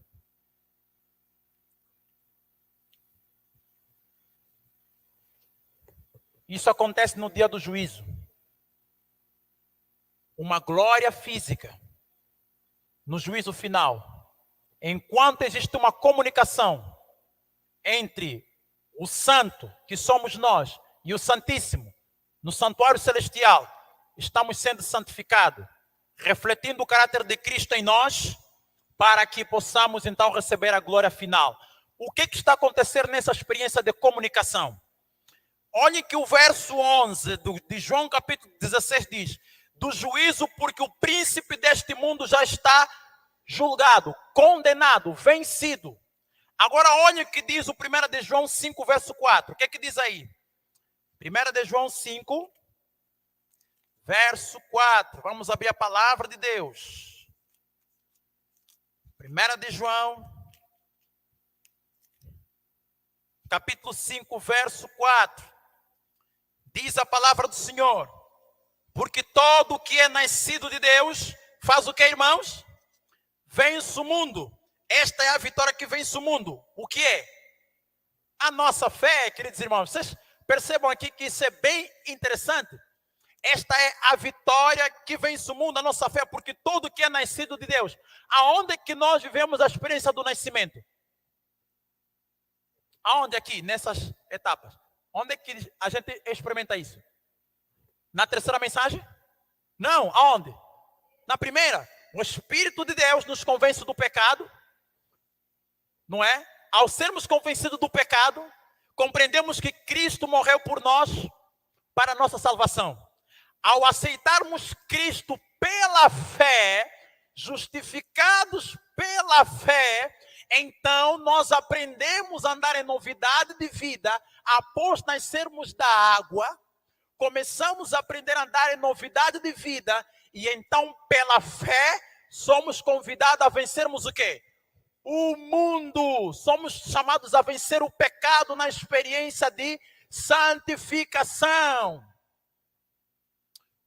Isso acontece no dia do juízo. Uma glória física. No juízo final. Enquanto existe uma comunicação entre o santo, que somos nós, e o santíssimo, no santuário celestial, estamos sendo santificados, refletindo o caráter de Cristo em nós, para que possamos então receber a glória final. O que está acontecendo nessa experiência de comunicação? Olhem que o verso 11 de João capítulo 16 diz: do juízo, porque o príncipe deste mundo já está julgado, condenado, vencido. Agora olhem o que diz o 1 de João 5, verso 4. O que é que diz aí? 1 de João 5, verso 4. Vamos abrir a palavra de Deus. 1 de João, capítulo 5, verso 4. Diz a palavra do Senhor: porque todo o que é nascido de Deus faz o que, irmãos? Vence o mundo. Esta é a vitória que vence o mundo. O que é? A nossa fé, queridos irmãos. Vocês percebam aqui que isso é bem interessante. Esta é a vitória que vence o mundo, a nossa fé, porque todo que é nascido de Deus. Aonde é que nós vivemos a experiência do nascimento? Aonde aqui, nessas etapas? Onde é que a gente experimenta isso? Na terceira mensagem? Não, aonde? Na primeira. O Espírito de Deus nos convence do pecado, não é? Ao sermos convencidos do pecado, compreendemos que Cristo morreu por nós para a nossa salvação. Ao aceitarmos Cristo pela fé, justificados pela fé, então nós aprendemos a andar em novidade de vida. Após nascermos da água, começamos a aprender a andar em novidade de vida. E então, pela fé, somos convidados a vencermos o quê? O mundo. Somos chamados a vencer o pecado na experiência de santificação.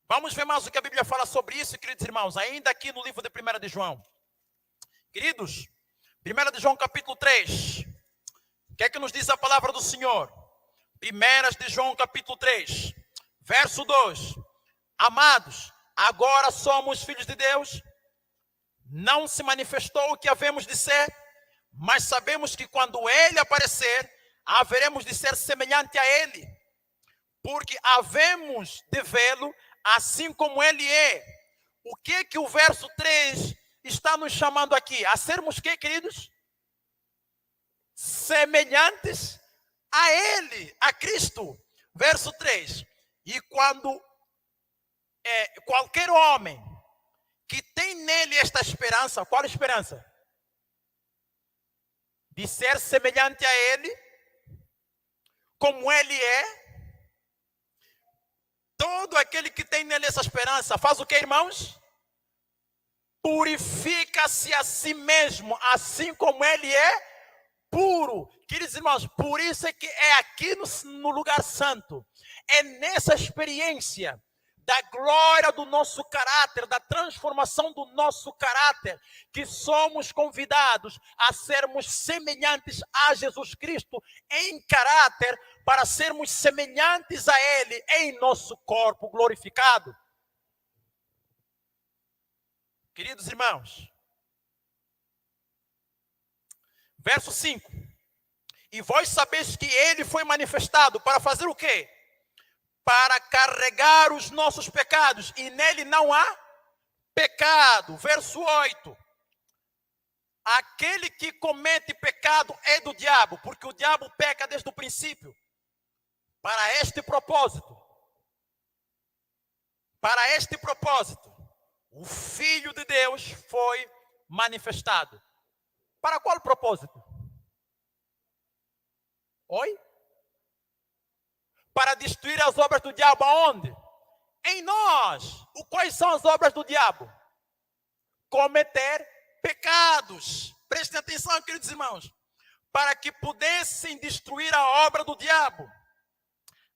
Vamos ver mais o que a Bíblia fala sobre isso, queridos irmãos, ainda aqui no livro de 1 de João. Queridos, 1 de João capítulo 3. O que é que nos diz a palavra do Senhor? 1 de João capítulo 3, verso 2. Amados, agora somos filhos de Deus. Não se manifestou o que havemos de ser, mas sabemos que quando Ele aparecer, haveremos de ser semelhante a Ele, porque havemos de vê-lo assim como Ele é. O que o verso 3 está nos chamando aqui? A sermos que, queridos? Semelhantes a Ele, a Cristo. Verso 3. E quando qualquer homem que tem nele esta esperança, qual esperança? De ser semelhante a Ele, como Ele é. Todo aquele que tem nele essa esperança faz o que, irmãos? Purifica-se a si mesmo, assim como Ele é puro. Queridos irmãos, por isso é que é aqui no lugar santo. É nessa experiência da glória do nosso caráter, da transformação do nosso caráter, que somos convidados a sermos semelhantes a Jesus Cristo em caráter, para sermos semelhantes a Ele em nosso corpo glorificado. Queridos irmãos, verso 5. E vós sabeis que Ele foi manifestado para fazer o quê? Para carregar os nossos pecados, e nele não há pecado. Verso 8. Aquele que comete pecado é do diabo, porque o diabo peca desde o princípio. Para este propósito, o Filho de Deus foi manifestado. Para qual propósito? Oi? Para destruir as obras do diabo aonde? Em nós. Quais são as obras do diabo? Cometer pecados. Prestem atenção, queridos irmãos. Para que pudessem destruir a obra do diabo.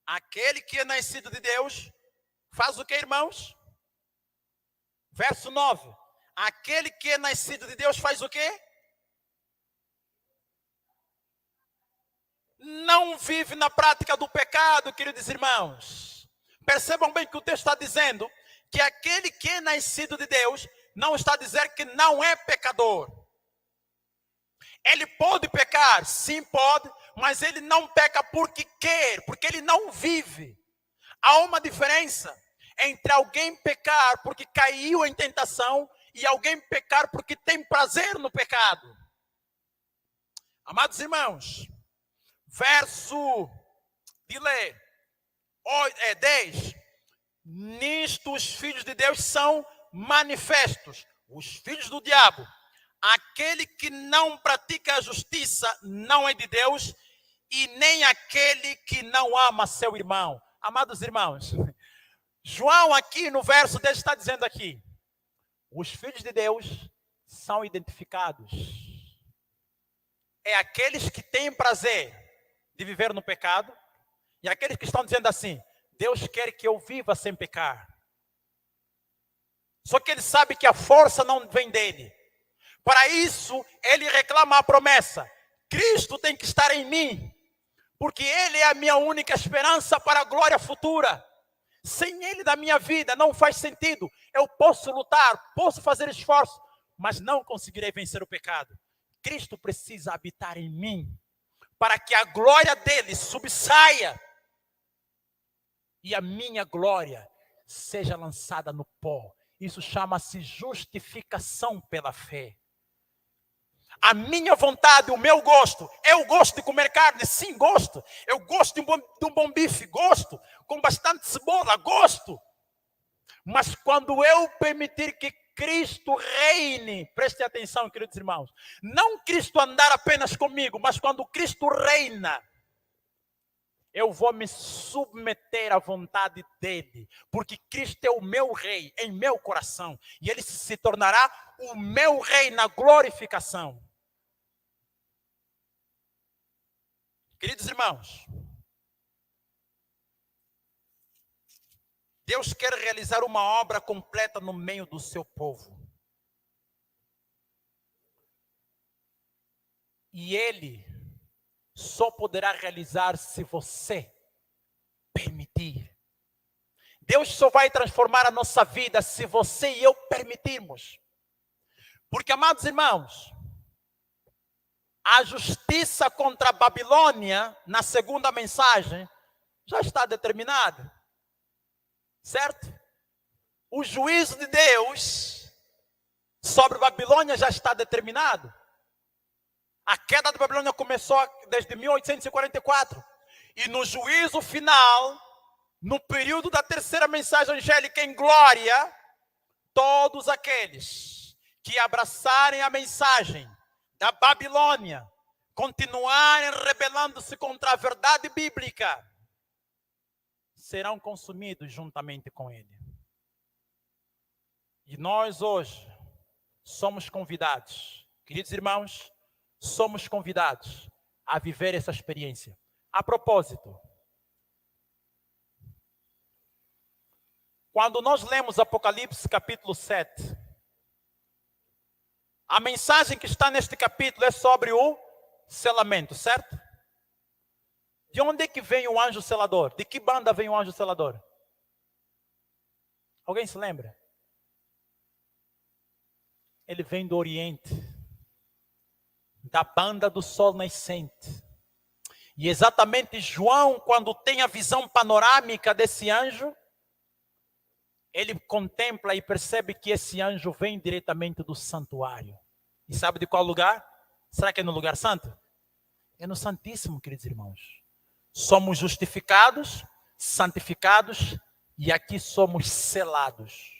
Aquele que é nascido de Deus faz o que, irmãos? Verso 9. Aquele que é nascido de Deus faz o quê? Não vive na prática do pecado, queridos irmãos. Percebam bem que o texto está dizendo que aquele que é nascido de Deus não está a dizer que não é pecador. Ele pode pecar, sim pode, mas ele não peca porque quer, porque ele não vive. Há uma diferença entre alguém pecar porque caiu em tentação e alguém pecar porque tem prazer no pecado. Amados irmãos, verso de ler, 10. Nisto os filhos de Deus são manifestos, os filhos do diabo. Aquele que não pratica a justiça não é de Deus, e nem aquele que não ama seu irmão. Amados irmãos, João aqui no verso 10 está dizendo aqui, os filhos de Deus são identificados. É aqueles que têm prazer de viver no pecado, e aqueles que estão dizendo assim, Deus quer que eu viva sem pecar. Só que ele sabe que a força não vem dele. Para isso, ele reclama a promessa. Cristo tem que estar em mim, porque ele é a minha única esperança para a glória futura. Sem ele na minha vida não faz sentido. Eu posso lutar, posso fazer esforço, mas não conseguirei vencer o pecado. Cristo precisa habitar em mim, para que a glória dele subsaia e a minha glória seja lançada no pó. Isso chama-se justificação pela fé. A minha vontade, o meu gosto, eu gosto de comer carne, sim, gosto. Eu gosto de um bom bife, gosto. Com bastante cebola, gosto. Mas quando eu permitir que Cristo reine, preste atenção, queridos irmãos, não Cristo andar apenas comigo, mas quando Cristo reina, eu vou me submeter à vontade dele, porque Cristo é o meu rei em meu coração, e ele se tornará o meu rei na glorificação. Queridos irmãos, Deus quer realizar uma obra completa no meio do seu povo. E ele só poderá realizar se você permitir. Deus só vai transformar a nossa vida se você e eu permitirmos. Porque, amados irmãos, a justiça contra a Babilônia, na segunda mensagem, já está determinada. Certo? O juízo de Deus sobre a Babilônia já está determinado. A queda da Babilônia começou desde 1844. E no juízo final, no período da terceira mensagem angélica em glória, todos aqueles que abraçarem a mensagem da Babilônia, continuarem rebelando-se contra a verdade bíblica, serão consumidos juntamente com ele. E nós hoje somos convidados, queridos irmãos, somos convidados a viver essa experiência. A propósito, quando nós lemos Apocalipse capítulo 7, a mensagem que está neste capítulo é sobre o selamento, certo? De onde é que vem o anjo selador? De que banda vem o anjo selador? Alguém se lembra? Ele vem do Oriente, da banda do sol nascente. E exatamente João, quando tem a visão panorâmica desse anjo, ele contempla e percebe que esse anjo vem diretamente do santuário. E sabe de qual lugar? Será que é no lugar santo? É no Santíssimo, queridos irmãos. Somos justificados, santificados e aqui somos selados.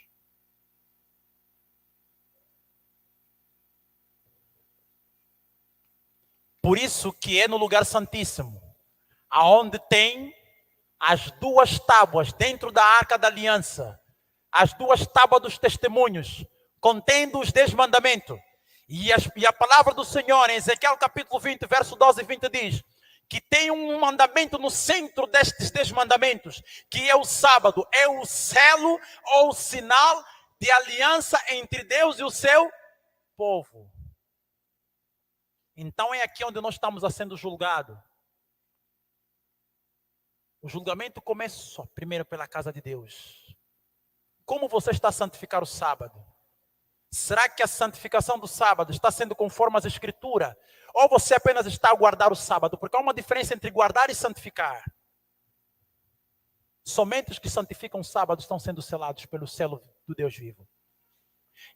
Por isso que é no lugar santíssimo, aonde tem as 2 tábuas dentro da Arca da Aliança, as 2 tábuas dos testemunhos, contendo os 10 mandamentos. E a palavra do Senhor, em Ezequiel capítulo 20, verso 12 e 20, diz que tem um mandamento no centro destes 10 mandamentos, que é o sábado, é o selo ou o sinal de aliança entre Deus e o seu povo. Então é aqui onde nós estamos sendo julgados. O julgamento começa primeiro pela casa de Deus. Como você está a santificar o sábado? Será que a santificação do sábado está sendo conforme às Escrituras? Ou você apenas está a guardar o sábado? Porque há uma diferença entre guardar e santificar. Somente os que santificam o sábado estão sendo selados pelo selo do Deus vivo.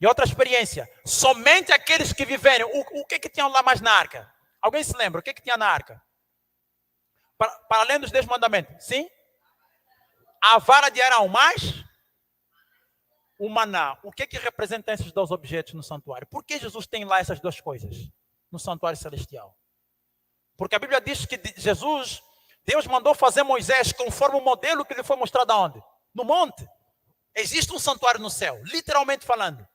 E outra experiência, somente aqueles que viverem. O que tinha lá mais na arca? Alguém se lembra? O que tinha na arca? Para além dos 10 mandamentos. Sim? A vara de Arão, mais o maná. O que representam esses 2 objetos no santuário? Por que Jesus tem lá essas 2 coisas no santuário celestial? Porque a Bíblia diz que Deus mandou fazer Moisés conforme o modelo que lhe foi mostrado aonde? No monte. Existe um santuário no céu, literalmente falando.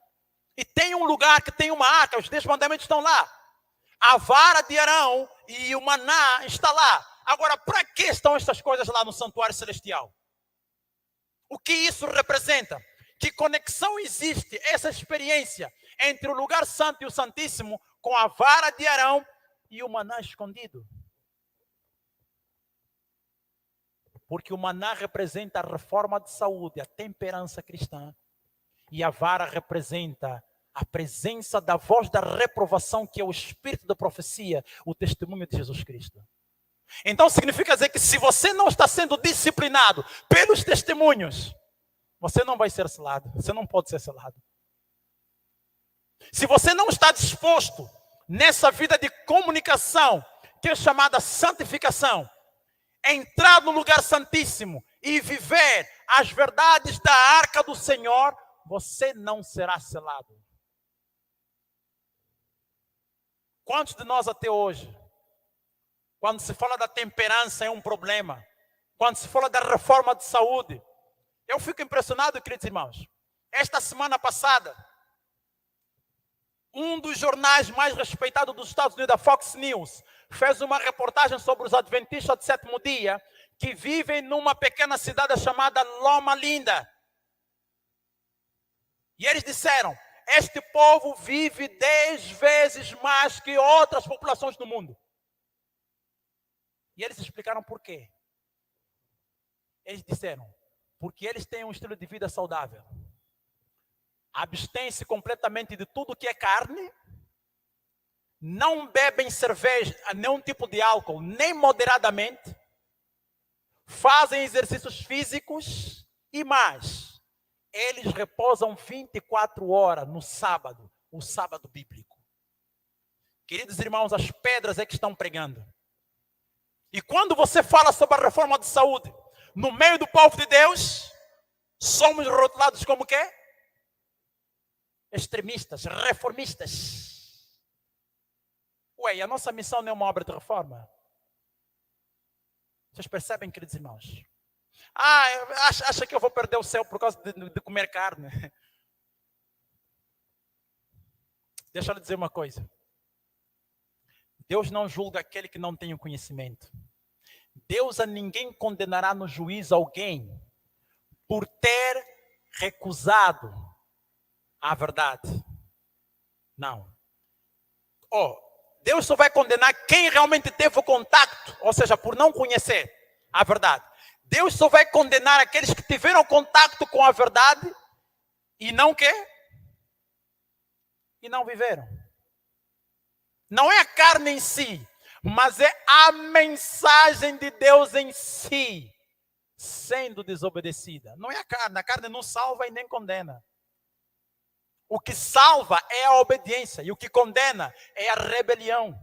E tem um lugar que tem uma arca, os 10 mandamentos estão lá. A vara de Arão e o maná está lá. Agora, para que estão estas coisas lá no santuário celestial? O que isso representa? Que conexão existe, essa experiência entre o lugar santo e o santíssimo com a vara de Arão e o maná escondido? Porque o maná representa a reforma de saúde, a temperança cristã. E a vara representa a presença da voz da reprovação, que é o espírito da profecia, o testemunho de Jesus Cristo. Então significa dizer que se você não está sendo disciplinado pelos testemunhos, você não vai ser selado, você não pode ser selado. Se você não está disposto nessa vida de comunicação, que é chamada santificação, entrar no lugar santíssimo e viver as verdades da arca do Senhor, você não será selado. Quantos de nós até hoje, quando se fala da temperança é um problema, quando se fala da reforma de saúde, eu fico impressionado, queridos irmãos. Esta semana passada, um dos jornais mais respeitados dos Estados Unidos, a Fox News, fez uma reportagem sobre os adventistas do 7º dia que vivem numa pequena cidade chamada Loma Linda. E eles disseram, este povo vive 10 vezes mais que outras populações do mundo. E eles explicaram por quê. Eles disseram, porque eles têm um estilo de vida saudável. Abstêm-se completamente de tudo que é carne, não bebem cerveja, nenhum tipo de álcool, nem moderadamente, fazem exercícios físicos e mais, eles repousam 24 horas no sábado, o sábado bíblico. Queridos irmãos, as pedras é que estão pregando. E quando você fala sobre a reforma de saúde, no meio do povo de Deus, somos rotulados como quê? Extremistas, reformistas. Ué, a nossa missão não é uma obra de reforma? Vocês percebem, queridos irmãos? Acha que eu vou perder o céu por causa de comer carne? Deixa eu lhe dizer uma coisa. Deus não julga aquele que não tem o conhecimento. Deus a ninguém condenará no juízo alguém por ter recusado a verdade. Não. Deus só vai condenar quem realmente teve o contato, ou seja, por não conhecer a verdade. Deus só vai condenar aqueles que tiveram contato com a verdade e não quê? E não viveram. Não é a carne em si, mas é a mensagem de Deus em si sendo desobedecida. Não é a carne não salva e nem condena. O que salva é a obediência e o que condena é a rebelião.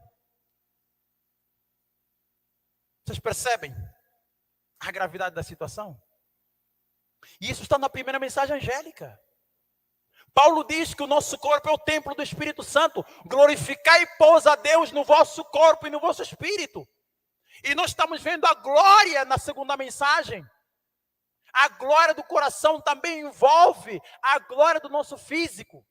Vocês percebem a gravidade da situação? E isso está na primeira mensagem angélica. Paulo diz que o nosso corpo é o templo do Espírito Santo. Glorificai, pois, a Deus no vosso corpo e no vosso espírito. E nós estamos vendo a glória na segunda mensagem. A glória do coração também envolve a glória do nosso físico.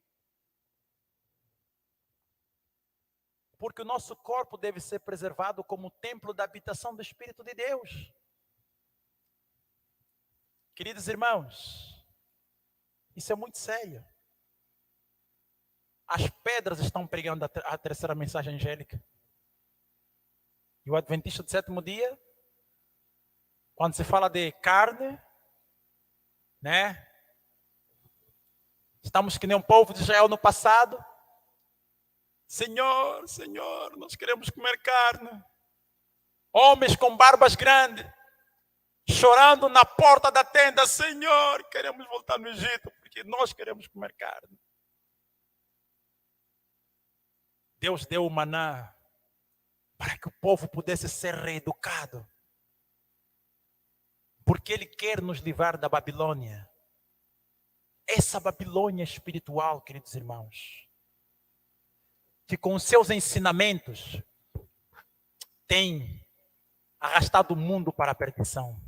Porque o nosso corpo deve ser preservado como templo da habitação do Espírito de Deus. Queridos irmãos, isso é muito sério. As pedras estão pregando a terceira mensagem angélica. E o Adventista do sétimo dia, quando se fala de carne, né? Estamos que nem o povo de Israel no passado. Senhor, Senhor, nós queremos comer carne. Homens com barbas grandes, chorando na porta da tenda. Senhor, queremos voltar no Egito, porque nós queremos comer carne. Deus deu o maná para que o povo pudesse ser reeducado. Porque Ele quer nos livrar da Babilônia. Essa Babilônia espiritual, queridos irmãos, que com seus ensinamentos tem arrastado o mundo para a perdição.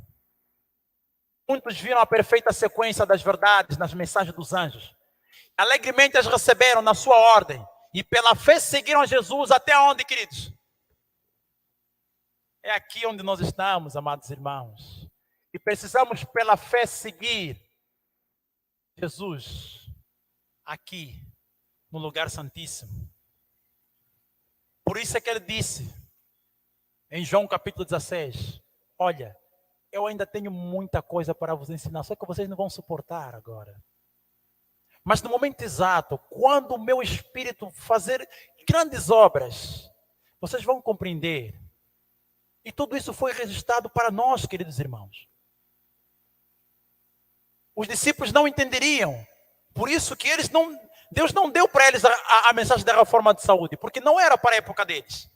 Muitos viram a perfeita sequência das verdades nas mensagens dos anjos. Alegremente as receberam na sua ordem. E pela fé seguiram a Jesus até onde, queridos? É aqui onde nós estamos, amados irmãos. E precisamos pela fé seguir Jesus aqui no lugar santíssimo. Por isso é que ele disse em João capítulo 16, olha, eu ainda tenho muita coisa para vos ensinar, só que vocês não vão suportar agora. Mas no momento exato, quando o meu espírito fazer grandes obras, vocês vão compreender. E tudo isso foi registrado para nós, queridos irmãos. Os discípulos não entenderiam. Por isso que Deus não deu para eles a mensagem da reforma de saúde, porque não era para a época deles.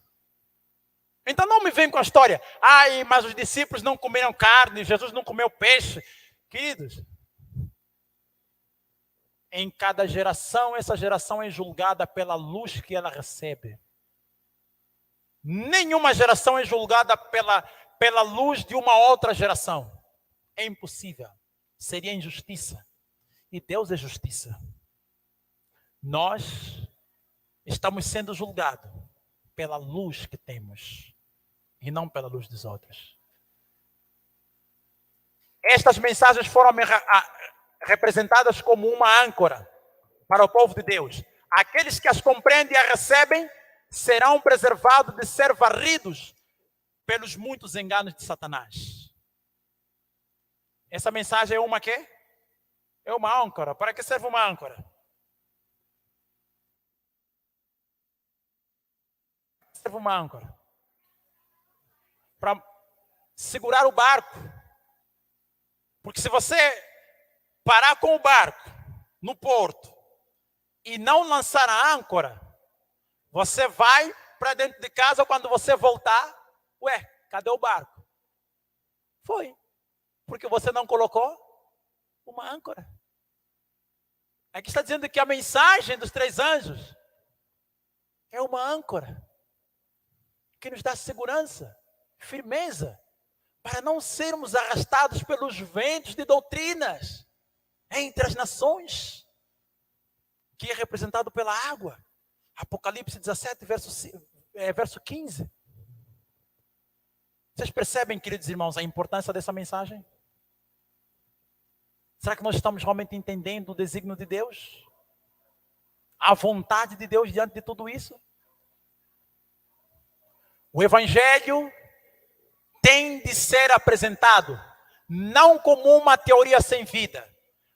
Então não me vem com a história. Ai, mas os discípulos não comeram carne, Jesus não comeu peixe. Queridos, em cada geração, essa geração é julgada pela luz que ela recebe. Nenhuma geração é julgada pela luz de uma outra geração. É impossível. Seria injustiça. E Deus é justiça. Nós estamos sendo julgados pela luz que temos e não pela luz dos outros. Estas mensagens foram representadas como uma âncora para o povo de Deus. Aqueles que as compreendem e as recebem serão preservados de ser varridos pelos muitos enganos de Satanás. Essa mensagem é uma quê? É uma âncora. Para que serve uma âncora? Serve uma âncora para segurar o barco. Porque se você parar com o barco no porto e não lançar a âncora, você vai para dentro de casa, quando você voltar, ué, cadê o barco? Foi. Porque você não colocou uma âncora. Aqui está dizendo que a mensagem dos 3 anjos é uma âncora que nos dá segurança, firmeza, para não sermos arrastados pelos ventos de doutrinas entre as nações, que é representado pela água. Apocalipse 17, verso 15. Vocês percebem, queridos irmãos, a importância dessa mensagem? Será que nós estamos realmente entendendo o desígnio de Deus? A vontade de Deus diante de tudo isso? O Evangelho tem de ser apresentado não como uma teoria sem vida,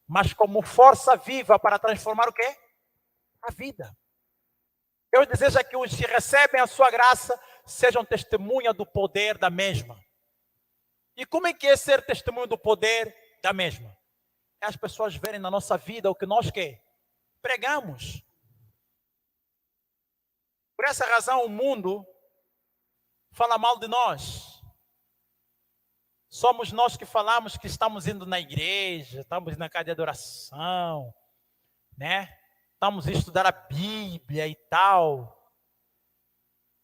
mas como força viva para transformar o quê? A vida. Deus deseja que os que recebem a sua graça sejam testemunha do poder da mesma. E como é que é ser testemunho do poder da mesma? É as pessoas verem na nossa vida o que nós pregamos. Por essa razão o mundo fala mal de nós. Somos nós que falamos que estamos indo na igreja, estamos na casa de adoração, né? Estamos a estudar a Bíblia e tal.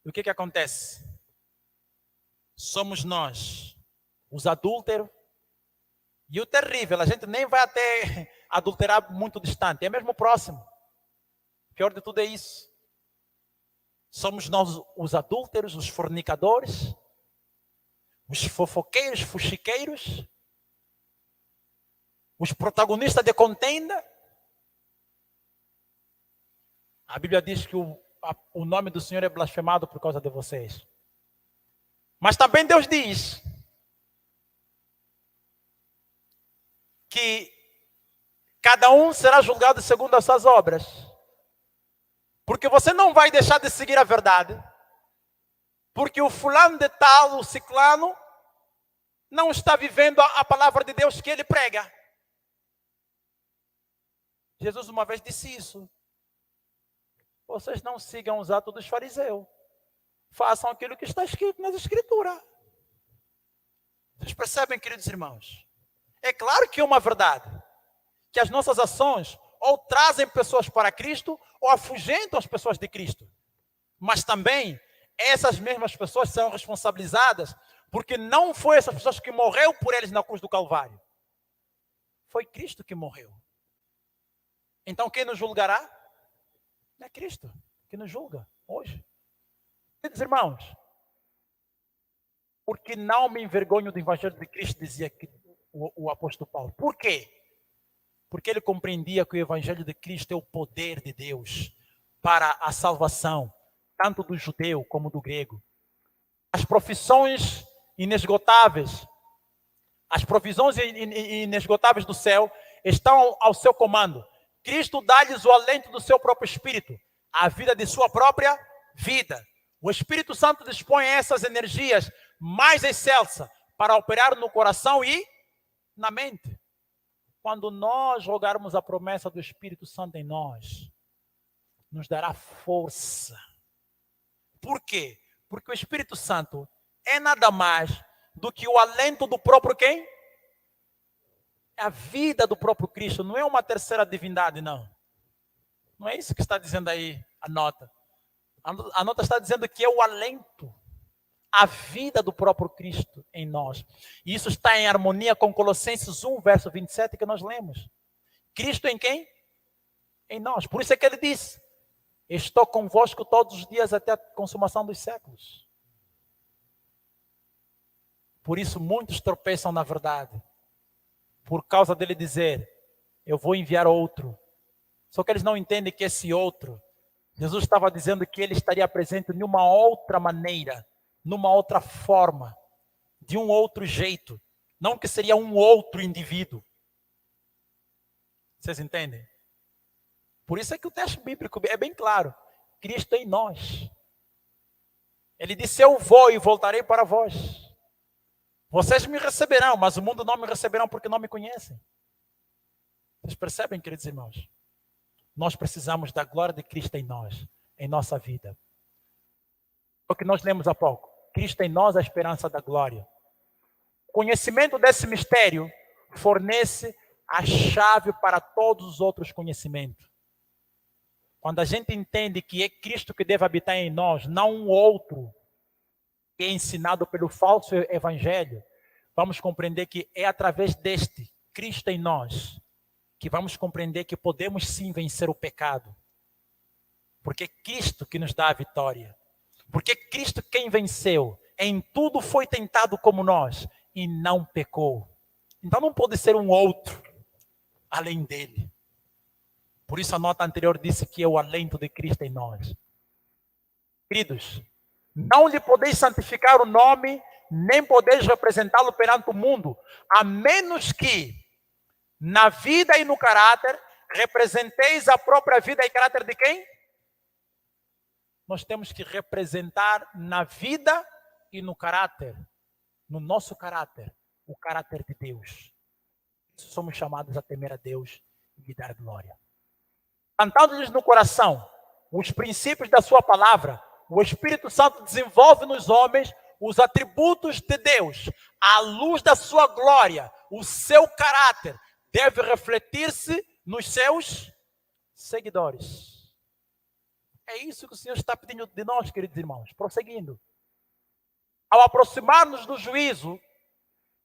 E o que acontece? Somos nós, os adúlteros, e o terrível, a gente nem vai até adulterar muito distante, é mesmo próximo. O pior de tudo é isso. Somos nós os adúlteros, os fornicadores, os fofoqueiros, fuxiqueiros, os protagonistas de contenda. A Bíblia diz que o nome do Senhor é blasfemado por causa de vocês. Mas também Deus diz que cada um será julgado segundo as suas obras. Porque você não vai deixar de seguir a verdade. Porque o fulano de tal, o ciclano, não está vivendo a palavra de Deus que ele prega. Jesus uma vez disse isso. Vocês não sigam os atos dos fariseus. Façam aquilo que está escrito nas Escrituras. Vocês percebem, queridos irmãos? É claro que é uma verdade. Que as nossas ações ou trazem pessoas para Cristo ou afugentam as pessoas de Cristo. Mas também essas mesmas pessoas são responsabilizadas porque não foi essas pessoas que morreu por eles na cruz do Calvário. Foi Cristo que morreu. Então quem nos julgará? É Cristo que nos julga hoje. Queridos irmãos, porque não me envergonho do Evangelho de Cristo, dizia o apóstolo Paulo. Por quê? Porque ele compreendia que o Evangelho de Cristo é o poder de Deus para a salvação, tanto do judeu como do grego. As profissões inesgotáveis, as provisões inesgotáveis do céu estão ao seu comando. Cristo dá-lhes o alento do seu próprio Espírito, a vida de sua própria vida. O Espírito Santo dispõe essas energias mais excelsas para operar no coração e na mente. Quando nós rogarmos a promessa do Espírito Santo em nós, nos dará força. Por quê? Porque o Espírito Santo é nada mais do que o alento do próprio quem? É a vida do próprio Cristo, não é uma terceira divindade, não. Não é isso que está dizendo aí a nota. A nota está dizendo que é o alento, a vida do próprio Cristo em nós. E isso está em harmonia com Colossenses 1, verso 27, que nós lemos. Cristo em quem? Em nós. Por isso é que ele disse: estou convosco todos os dias até a consumação dos séculos. Por isso muitos tropeçam na verdade. Por causa dele dizer, eu vou enviar outro. Só que eles não entendem que esse outro, Jesus estava dizendo que ele estaria presente de uma outra maneira, numa outra forma, de um outro jeito. Não que seria um outro indivíduo. Vocês entendem? Por isso é que o texto bíblico é bem claro. Cristo em nós. Ele disse, eu vou e voltarei para vós. Vocês me receberão, mas o mundo não me receberão porque não me conhecem. Vocês percebem, queridos irmãos? Nós precisamos da glória de Cristo em nós, em nossa vida. O que nós lemos há pouco. Cristo em nós, a esperança da glória. O conhecimento desse mistério fornece a chave para todos os outros conhecimentos. Quando a gente entende que é Cristo que deve habitar em nós, não um outro que é ensinado pelo falso evangelho, vamos compreender que é através deste Cristo em nós que vamos compreender que podemos sim vencer o pecado. Porque é Cristo que nos dá a vitória. Porque é Cristo quem venceu. Em tudo foi tentado como nós e não pecou. Então não pode ser um outro além dele. Por isso a nota anterior disse que é o alento de Cristo em nós. Queridos, não lhe podeis santificar o nome, nem podeis representá-lo perante o mundo, a menos que, na vida e no caráter, representeis a própria vida e caráter de quem? Nós temos que representar na vida e no caráter, no nosso caráter, o caráter de Deus. Somos chamados a temer a Deus e lhe dar glória. Plantando-lhes no coração os princípios da sua palavra, o Espírito Santo desenvolve nos homens os atributos de Deus. A luz da sua glória, o seu caráter, deve refletir-se nos seus seguidores. É isso que o Senhor está pedindo de nós, queridos irmãos. Prosseguindo. Ao aproximar-nos do juízo,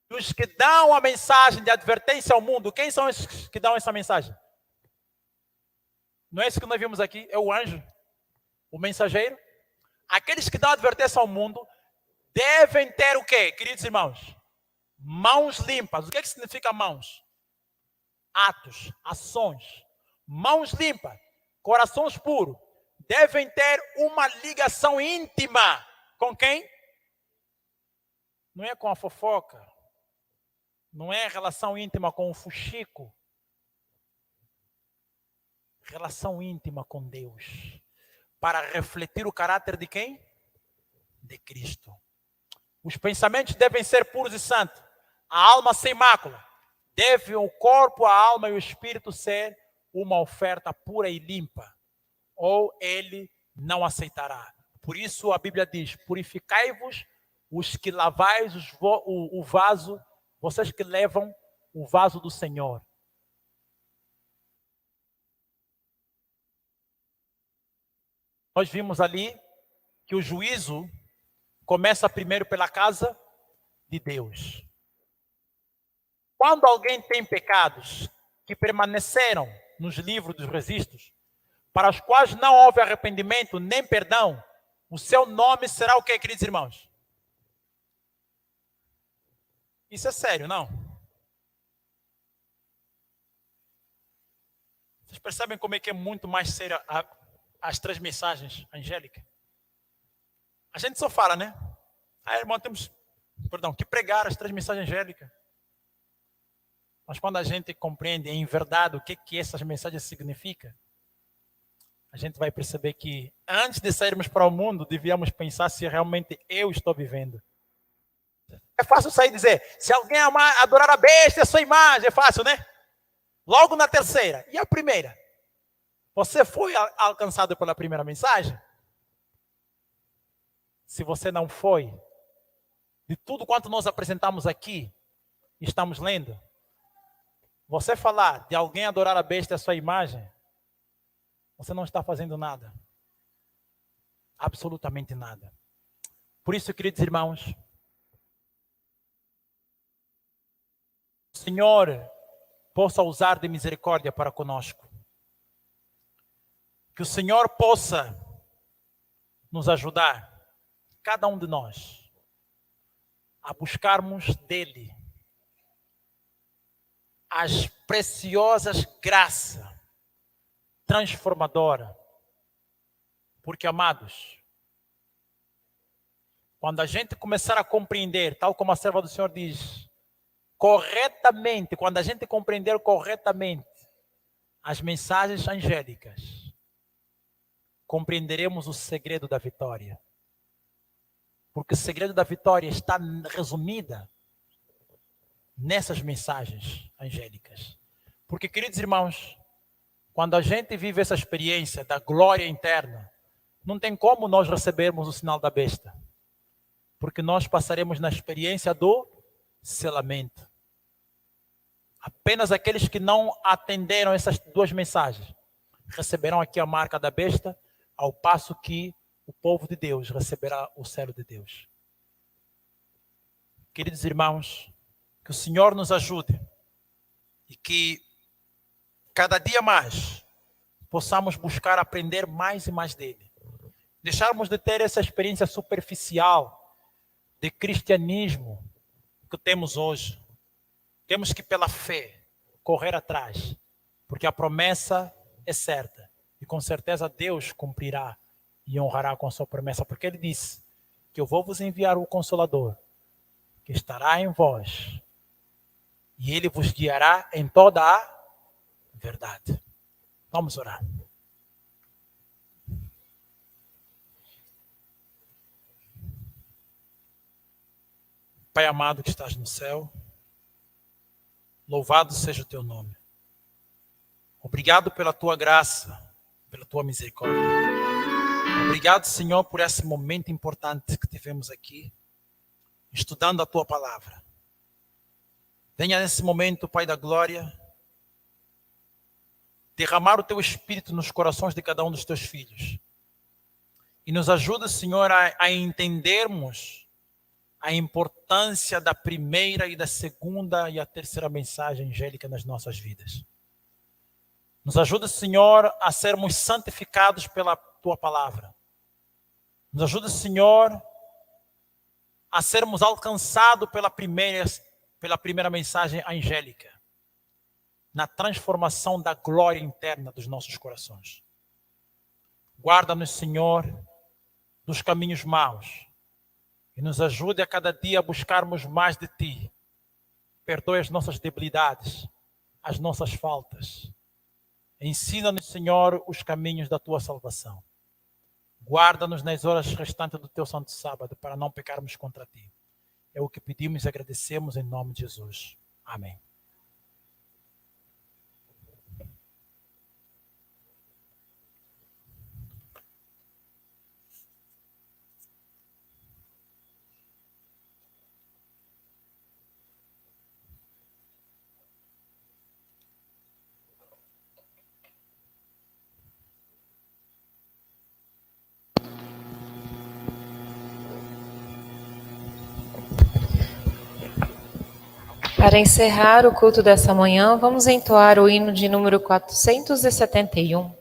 dos que dão a mensagem de advertência ao mundo, quem são esses que dão essa mensagem? Não é isso que nós vimos aqui? É o anjo, o mensageiro. Aqueles que dão advertência ao mundo devem ter o quê, queridos irmãos? Mãos limpas. O que significa mãos? Atos, ações. Mãos limpas, corações puros. Devem ter uma ligação íntima. Com quem? Não é com a fofoca. Não é relação íntima com o fuxico. Relação íntima com Deus. Para refletir o caráter de quem? De Cristo. Os pensamentos devem ser puros e santos. A alma sem mácula. Deve o corpo, a alma e o espírito ser uma oferta pura e limpa. Ou ele não aceitará. Por isso a Bíblia diz, purificai-vos os que lavais o vaso, vocês que levam o vaso do Senhor. Nós vimos ali que o juízo começa primeiro pela casa de Deus. Quando alguém tem pecados que permaneceram nos livros dos registros, para os quais não houve arrependimento nem perdão, o seu nome será o que, queridos irmãos? Isso é sério, não? Vocês percebem como é que é muito mais sério as três mensagens angélicas? A gente só fala, né? Irmão, temos, que pregar as três mensagens angélicas. Mas quando a gente compreende em verdade o que essas mensagens significam, a gente vai perceber que antes de sairmos para o mundo, devíamos pensar se realmente eu estou vivendo. É fácil sair e dizer, se alguém adorar a besta, a sua imagem, é fácil, né? Logo na terceira. E a primeira? Você foi alcançado pela primeira mensagem? Se você não foi, de tudo quanto nós apresentamos aqui, estamos lendo, você falar de alguém adorar a besta, a sua imagem, você não está fazendo nada. Absolutamente nada. Por isso, queridos irmãos, o Senhor possa usar de misericórdia para conosco. Que o Senhor possa nos ajudar, cada um de nós, a buscarmos dele as preciosas graças transformadora. Porque, amados, quando a gente começar a compreender, tal como a serva do Senhor diz, corretamente, quando a gente compreender corretamente as mensagens angélicas, compreenderemos o segredo da vitória. Porque o segredo da vitória está resumida nessas mensagens angélicas. Porque, queridos irmãos, quando a gente vive essa experiência da glória interna, não tem como nós recebermos o sinal da besta. Porque nós passaremos na experiência do selamento. Apenas aqueles que não atenderam essas duas mensagens receberão aqui a marca da besta, ao passo que o povo de Deus receberá o selo de Deus. Queridos irmãos, que o Senhor nos ajude e que cada dia mais possamos buscar aprender mais e mais dele. Deixarmos de ter essa experiência superficial de cristianismo que temos hoje. Temos que, pela fé, correr atrás, porque a promessa é certa e com certeza Deus cumprirá e honrará com a sua promessa, porque ele disse que eu vou vos enviar o Consolador, que estará em vós e ele vos guiará em toda a verdade. Vamos orar. Pai amado que estás no céu, louvado seja o teu nome. Obrigado pela tua graça, pela tua misericórdia. Obrigado, Senhor, por esse momento importante que tivemos aqui, estudando a tua palavra. Venha nesse momento, Pai da glória, derramar o teu Espírito nos corações de cada um dos teus filhos. E nos ajuda, Senhor, a entendermos a importância da primeira e da segunda e a terceira mensagem angélica nas nossas vidas. Nos ajuda, Senhor, a sermos santificados pela tua palavra. Nos ajuda, Senhor, a sermos alcançados pela primeira mensagem angélica, na transformação da glória interna dos nossos corações. Guarda-nos, Senhor, dos caminhos maus e nos ajude a cada dia a buscarmos mais de Ti. Perdoe as nossas debilidades, as nossas faltas. Ensina-nos, Senhor, os caminhos da Tua salvação. Guarda-nos nas horas restantes do Teu santo sábado para não pecarmos contra Ti. É o que pedimos e agradecemos em nome de Jesus. Amém. Para encerrar o culto dessa manhã, vamos entoar o hino de número 471.